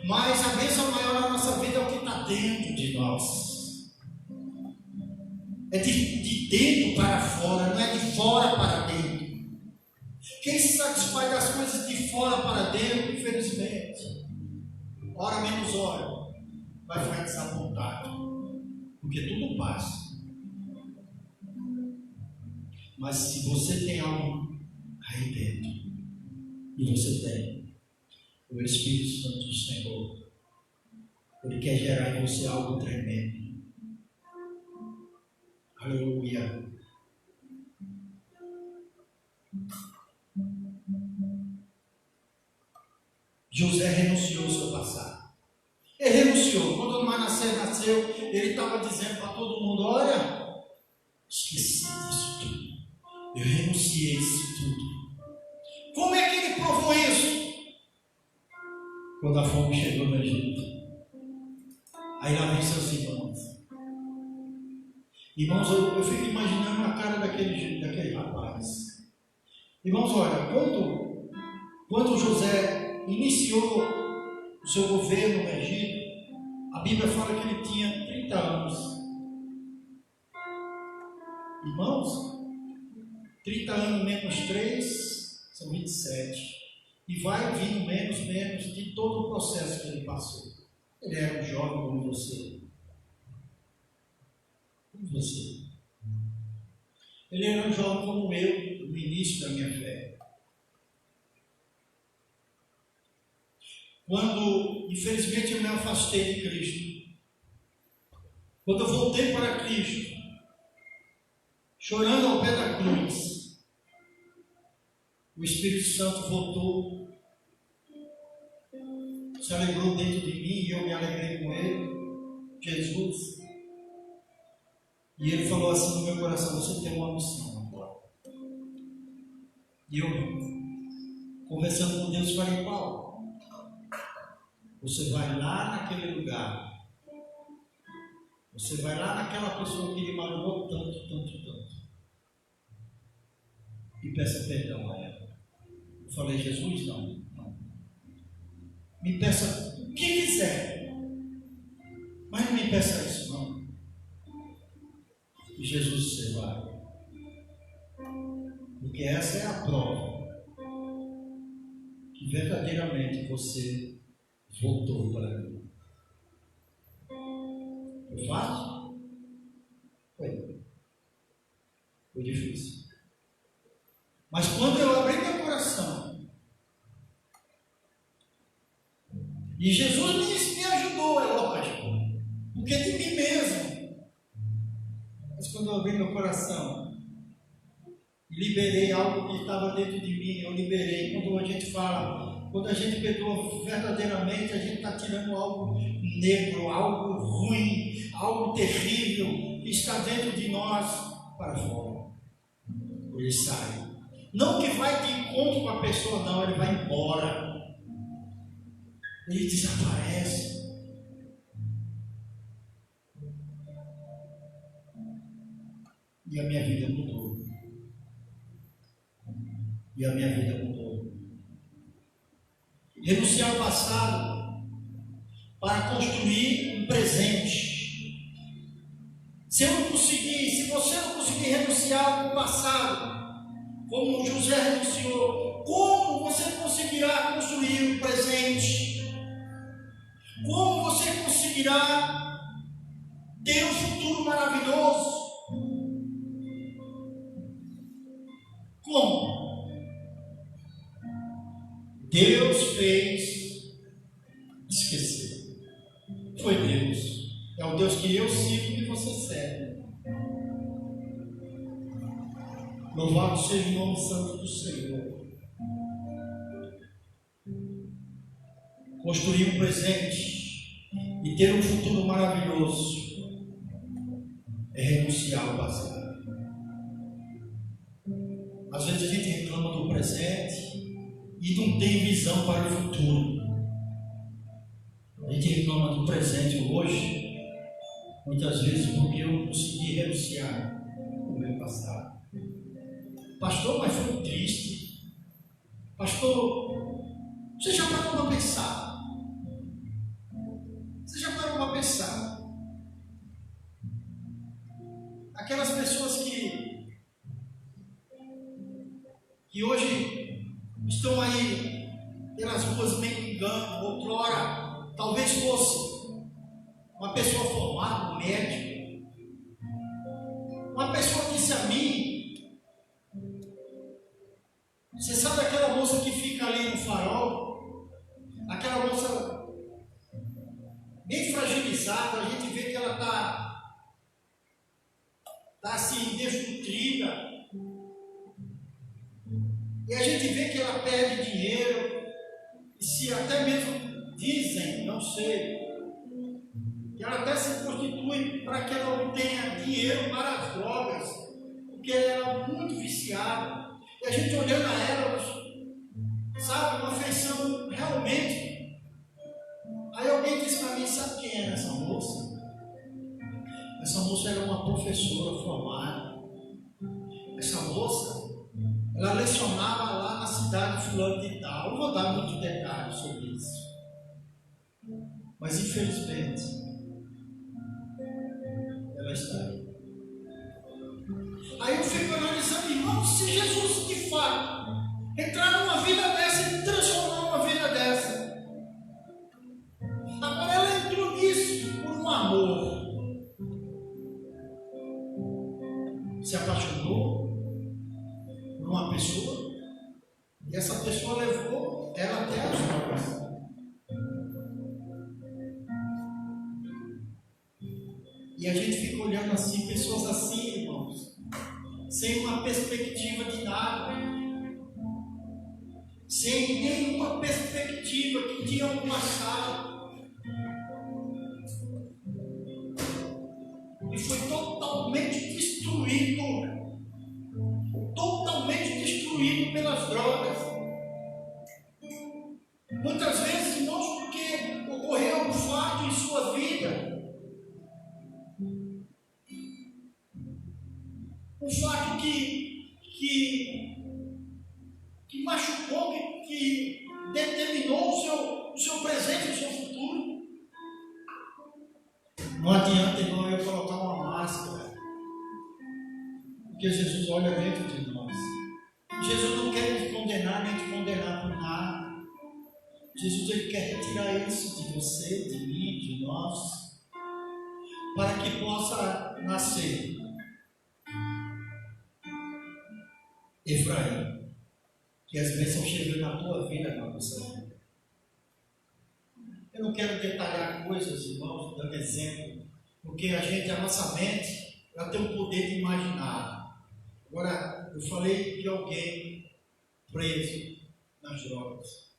Mas a bênção maior na nossa vida é o que está dentro de nós. É de dentro para fora, não é de fora para dentro. Quem se satisfaz das coisas de fora para dentro, infelizmente, ora menos hora, vai ficar desapontado, porque tudo passa. Mas se você tem algo aí dentro, e você tem o Espírito Santo do Senhor, Ele quer gerar em você algo tremendo. Aleluia. José renunciou ao seu passado. Ele renunciou. Quando o Manassés nasceu, ele estava dizendo para todo mundo: olha, esqueci disso tudo. Eu renunciei a isso tudo. Como é que ele provou isso? Quando a fome chegou no Egito. Aí lá vem seus irmãos. Irmãos, eu fico imaginando a cara daquele rapaz. Irmãos, olha, quando José iniciou o seu governo no Egito, a Bíblia fala que ele tinha 30 anos. Irmãos, 30 anos menos 3 são 27. E vai vir menos de todo o processo que ele passou. Ele era um jovem como você. Como você. Ele era um jovem como eu, no início da minha fé. Quando, infelizmente, eu me afastei de Cristo. Quando eu voltei para Cristo, chorando ao pé da cruz, o Espírito Santo voltou, se alegrou dentro de mim e eu me alegrei com ele, Jesus. E ele falou assim no meu coração: você tem uma missão agora. E eu, conversando com Deus, falei: qual? Você vai lá naquele lugar. Você vai lá naquela pessoa que lhe magoou tanto. E peça perdão a ela. Eu falei: Jesus, não. Me peça o que quiser. Mas não me peça isso, não. E Jesus, você vai. Porque essa é a prova que verdadeiramente você voltou para mim. Foi fácil? Foi difícil. Mas quando eu abri meu coração, e Jesus me ajudou, é lógico, porque de mim mesmo. Mas quando eu abri meu coração, liberei algo que estava dentro de mim, eu liberei. Quando a gente fala, quando a gente perdoa verdadeiramente, a gente está tirando algo negro, algo ruim, algo terrível que está dentro de nós para fora. Ele sai. Não que vai de encontro com a pessoa, não, ele vai embora. Ele desaparece. E a minha vida mudou. E a minha vida mudou. Renunciar ao passado para construir um presente. Se você não conseguir renunciar ao passado, como José renunciou, como você conseguirá construir um presente? Como você conseguirá ter um futuro maravilhoso? Como? Deus fez esquecer. Foi Deus. É o Deus que eu sigo e que você serve. Louvado seja o nome santo do Senhor. Construir um presente e ter um futuro maravilhoso é renunciar ao passado. Às vezes a gente reclama do presente e não tem visão para o futuro. A gente reclama do presente hoje, muitas vezes porque eu não consegui renunciar ao meu passado. Pastor, mas foi triste. Pastor, você já parou para pensar? Você já parou para pensar? Aquelas pessoas que hoje estão aí pelas ruas mendigando, outrora talvez fosse uma pessoa formada, um médico. Uma pessoa disse a mim: você sabe aquela moça que fica ali no farol? Aquela moça bem fragilizada, a gente vê que ela está assim desnutrida. E a gente vê que ela perde dinheiro, e se até mesmo dizem, não sei, que ela até se prostitui para que ela não tenha dinheiro para as drogas, porque ela era muito viciada. E a gente olhando a ela, sabe, uma afeição realmente. Aí alguém disse para mim: sabe quem era essa moça? Essa moça era uma professora formada. Essa moça, ela lecionava lá na cidade de fulano de tal. Não vou dar muitos detalhes sobre isso. Mas infelizmente, ela está aí. Aí eu fico analisando, irmão, se Jesus de fato entrar numa vida dessa e transformar uma vida dessa. Agora ela entrou nisso por um amor. Se apaixonou por uma pessoa, e essa pessoa levou ela até as drogas. E a gente fica olhando assim, pessoas assim, irmãos, sem uma perspectiva de nada, sem nenhuma perspectiva que tinha um passado, e foi totalmente destruído pelas drogas. Muitas vezes, irmãos, porque ocorreu um fato em sua vida, um fato que machucou, que determinou o seu presente, o seu futuro. Não adianta, irmão, eu colocar uma máscara, porque Jesus olha dentro de nós. Jesus não quer nos condenar, nem te condenar por nada. Jesus, ele quer retirar isso de você, de mim, de nós, para que possa nascer Efraim, que as bênçãos chegam na tua vida, na nossa vida. Eu não quero detalhar coisas, irmãos, dando exemplo, porque a nossa mente, ela tem o poder de imaginar. Agora, eu falei de alguém preso nas drogas.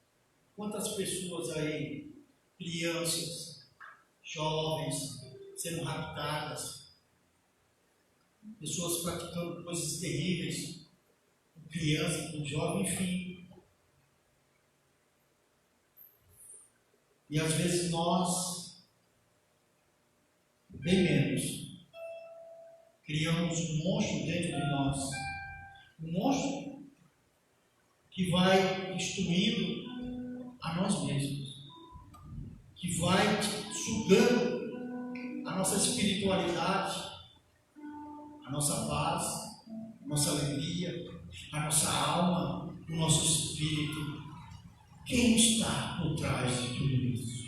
Quantas pessoas aí, crianças, jovens, sendo raptadas, pessoas praticando coisas terríveis, com criança, com jovem, enfim. E às vezes nós, bem menos, criamos um monstro dentro de nós. Um monstro que vai destruindo a nós mesmos, que vai sugando a nossa espiritualidade, a nossa paz, a nossa alegria, a nossa alma, o nosso espírito. Quem está por trás de tudo isso?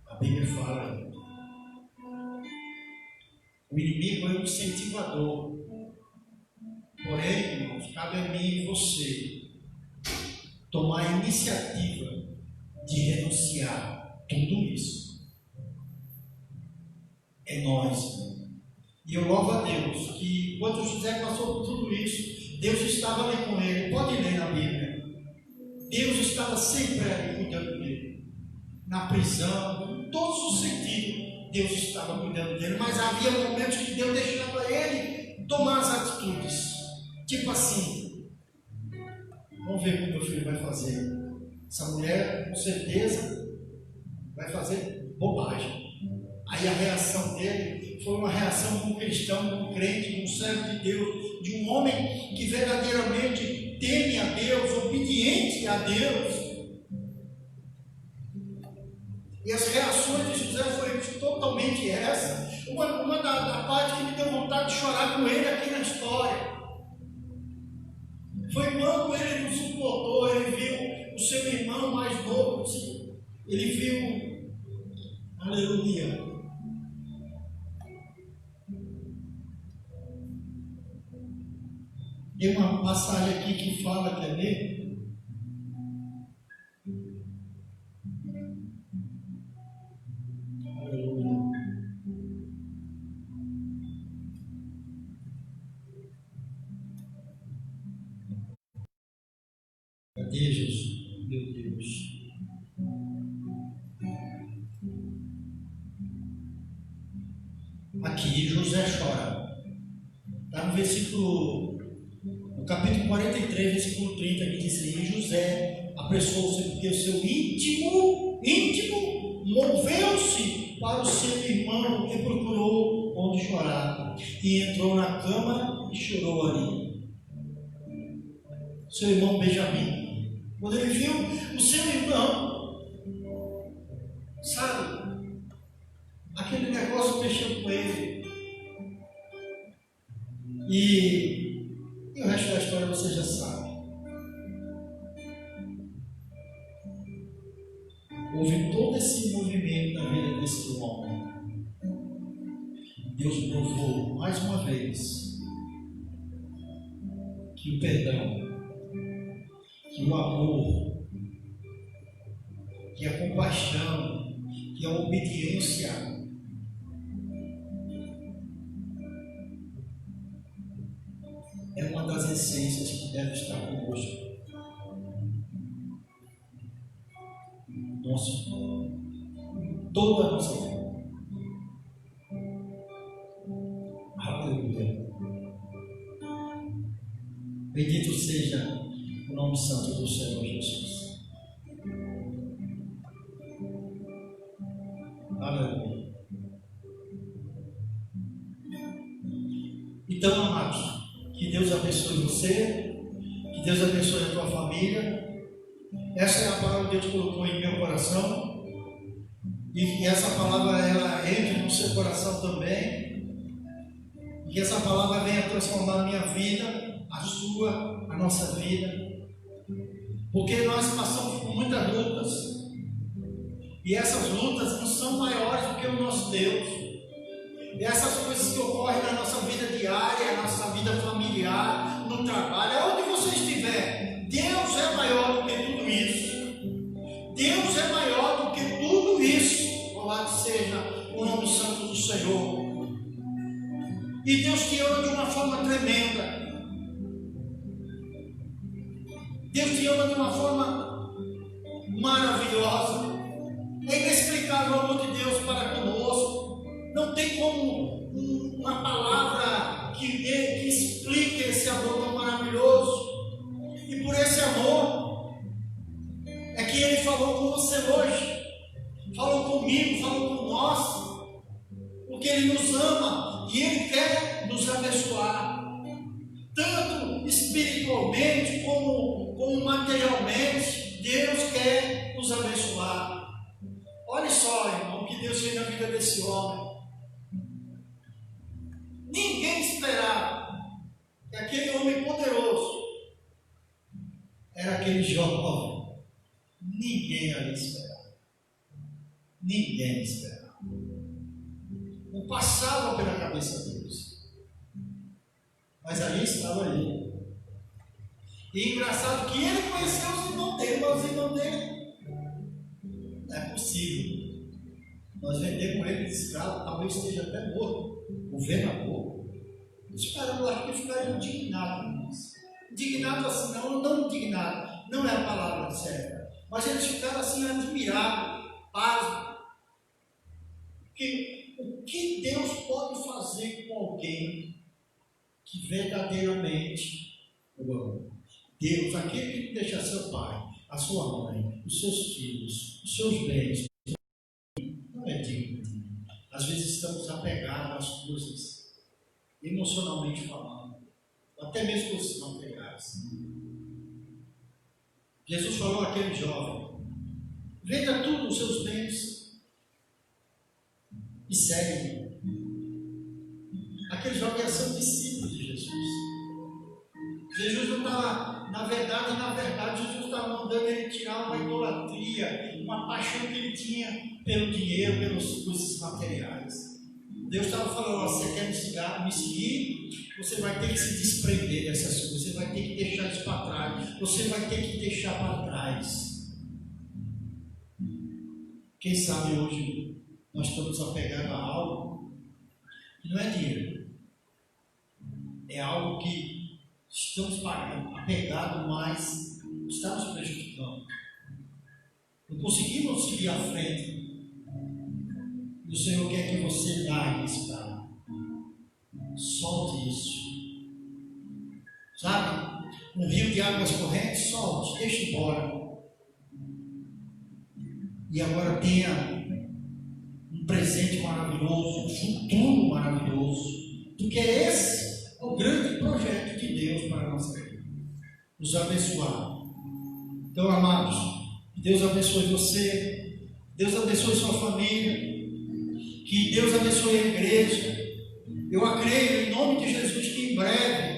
A Bíblia fala: o inimigo é um incentivador. Porém, irmãos, cabe a mim e você tomar a iniciativa de renunciar a tudo isso. É nós. E eu louvo a Deus que quando José passou por tudo isso, Deus estava ali com ele. Pode ler na Bíblia. Deus estava sempre ali cuidando dele. Na prisão, em todos os sentidos, Deus estava cuidando dele. Mas havia momentos que Deus deixava ele tomar as atitudes. Tipo assim, vamos ver o que meu filho vai fazer. Essa mulher, com certeza, vai fazer bobagem. Aí a reação dele foi uma reação de um cristão, de um crente, de um servo de Deus, de um homem que verdadeiramente teme a Deus, obediente a Deus. E as reações de José foram totalmente essa. Uma da parte que me deu vontade de chorar com ele aqui na história foi quando ele não suportou, ele viu o seu irmão mais novo, ele viu, aleluia, tem uma passagem aqui que fala, quer ver? Aleluia. Cadê Jesus? Meu Deus. Aqui José chora. Está no versículo, no capítulo 43, versículo 30, que diz assim: José apressou-se porque o seu íntimo moveu-se para o seu irmão e procurou onde chorar. E entrou na cama e chorou ali. Seu irmão Benjamim. Quando ele viu o seu irmão, sabe, aquele negócio mexeu com ele. E o resto da história você já sabe. Houve todo esse movimento na vida desse homem. Deus provou mais uma vez que o perdão, que o amor, que a compaixão, que a obediência é uma das essências que deve estar conosco. Toda a nossa vida. Aleluia. Bendito seja o nome santo do Senhor Jesus. Aleluia. Então, amados, que Deus abençoe você, que Deus abençoe a tua família. Essa é a palavra que Deus colocou em meu coração. E que essa palavra ela entre no seu coração também. E que essa palavra venha transformar a minha vida, a sua, a nossa vida. Porque nós passamos por muitas lutas. E essas lutas não são maiores do que o nosso Deus. E essas coisas que ocorrem na nossa vida diária, na nossa vida familiar, no trabalho, aonde você estiver, Deus é maior do que tudo isso. Deus é maior do que tudo isso. Louvado seja o nome santo do Senhor. E Deus te ama de uma forma tremenda. Deus te ama de uma forma maravilhosa. É inexplicável o amor de Deus para conosco. Não tem como uma palavra que explique esse amor tão maravilhoso. E por esse amor é que Ele falou com você hoje. Falou comigo, falou com nós. porque Ele nos ama e Ele quer nos abençoar, tanto espiritualmente como materialmente. Deus quer nos abençoar. Olha só, irmão, o que Deus fez na vida desse homem. Ninguém esperava que aquele homem poderoso era aquele jovem. Ninguém ali esperava. Ninguém esperava. Não passava pela cabeça deles. Mas ali estava ele. E engraçado que ele conheceu os irmãos dele, mas os irmãos dele não é possível. Nós vendemos ele de escravo, talvez esteja até morto. O governador. Os caras, eu acho que ficaram indignados. Indignados assim, não indignados, não é a palavra certa. Mas eles ficaram assim admirados, pasmos. Porque o que Deus pode fazer com alguém que verdadeiramente o ama? Deus, aquele que deixa seu pai, a sua mãe, os seus filhos, os seus bens, não é digno. Às vezes estamos apegados às coisas, emocionalmente falando, até mesmo coisas materiais. Jesus falou àquele jovem: venda tudo os seus bens e segue-me. Aquele jovem ia ser um discípulo de Jesus. Jesus não estava, na verdade, Jesus estava mandando ele tirar uma idolatria, uma paixão que ele tinha pelo dinheiro, pelas coisas materiais. Deus estava falando: você quer me seguir? Você vai ter que se desprender dessas coisas, você vai ter que deixar isso para trás, você vai ter que deixar para trás. Quem sabe hoje nós estamos apegados a algo que não é dinheiro, é algo que estamos pagando, apegado, mas estamos prejudicando. Não conseguimos seguir à frente. E o Senhor quer que você largue esse carro. Solte isso. Sabe? Um rio de águas correntes, solte, deixe embora. E agora tenha um presente maravilhoso, um futuro maravilhoso. Porque esse é o grande projeto de Deus para a nossa vida. Nos abençoar. Então, amados, Deus abençoe você. Deus abençoe sua família. Que Deus abençoe a igreja. Eu acredito, em nome de Jesus, que em breve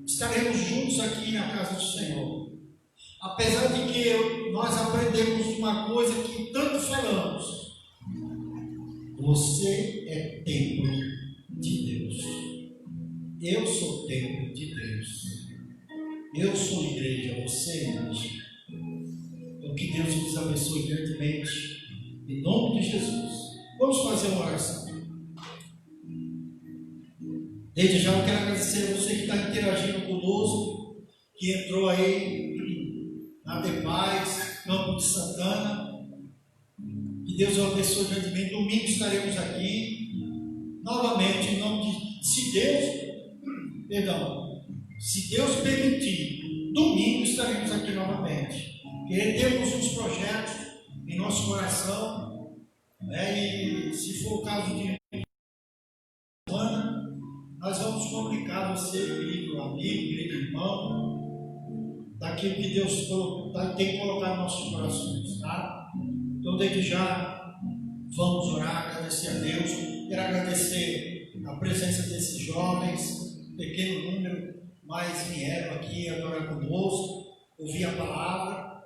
estaremos juntos aqui na casa do Senhor. Apesar de que nós aprendemos uma coisa que tanto falamos: você é templo de Deus. Eu sou templo de Deus. Eu sou igreja, você é igreja. Então que Deus nos abençoe grandemente, em nome de Jesus. Vamos fazer uma oração. Desde já eu quero agradecer a você que está interagindo conosco, que entrou aí na Depaz, Campo de Santana. Que Deus o abençoe grandemente. Domingo estaremos aqui novamente, em nome de... Se Deus permitir, domingo estaremos aqui novamente. Porque temos uns projetos em nosso coração, e se for o caso de semana, nós vamos comunicar a você, querido amigo, querido irmão, daquilo que Deus tem colocado nos nossos corações, tá? Então, desde já, vamos orar, agradecer a Deus. Quero agradecer a presença desses jovens, pequeno número, mas vieram aqui adorar conosco, ouvir a palavra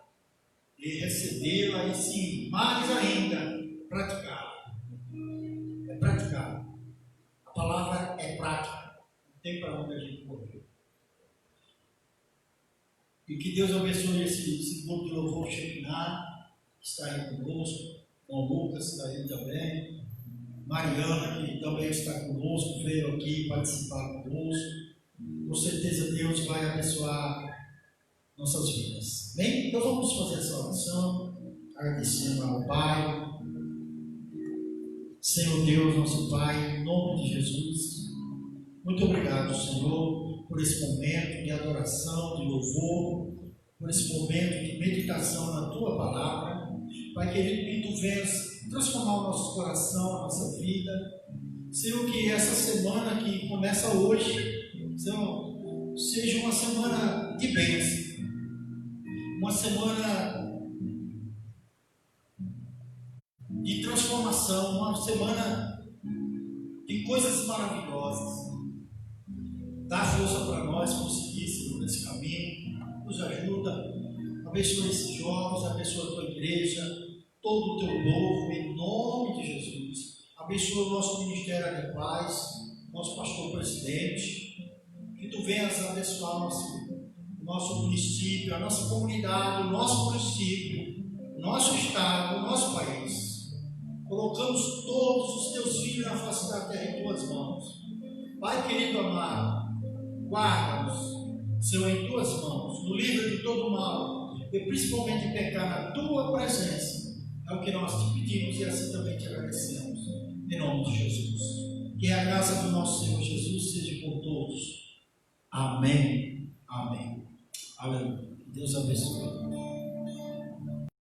e recebê-la, e sim, mais ainda, praticar. É praticar. A palavra é prática. Não tem para onde a gente correr. E que Deus abençoe esse grupo de louvor Shekinah, que está aí conosco. O Lucas está aí também. Mariana, que também está conosco, veio aqui participar conosco. Com certeza Deus vai abençoar nossas vidas. Bem, então vamos fazer essa oração, agradecendo ao Pai. Senhor Deus, nosso Pai, em nome de Jesus, muito obrigado, Senhor, por esse momento de adoração, de louvor, por esse momento de meditação na Tua Palavra. Pai, Pai querido, que Tu venhas transformar o nosso coração, a nossa vida. Senhor, que essa semana que começa hoje, Senhor, seja uma semana de bênção, uma semana de transformação, uma semana de coisas maravilhosas. Dá força para nós conseguir, Senhor, nesse caminho. Nos ajuda. Abençoa esses jovens, abençoa a Tua igreja, todo o Teu povo, em nome de Jesus. Abençoa o nosso Ministério de Paz, nosso pastor presidente. Que Tu venhas abençoar o nosso município, a nossa comunidade, o nosso município, o nosso estado, o nosso país. Colocamos todos os Teus filhos na face da terra em Tuas mãos. Pai querido amado, guarda-nos, Senhor, em Tuas mãos, no livro de todo mal, e principalmente de pecar na Tua presença. É o que nós te pedimos e assim também te agradecemos. Em nome de Jesus. Que a graça do nosso Senhor Jesus seja por todos. Amém. Amém. Aleluia. Deus abençoe.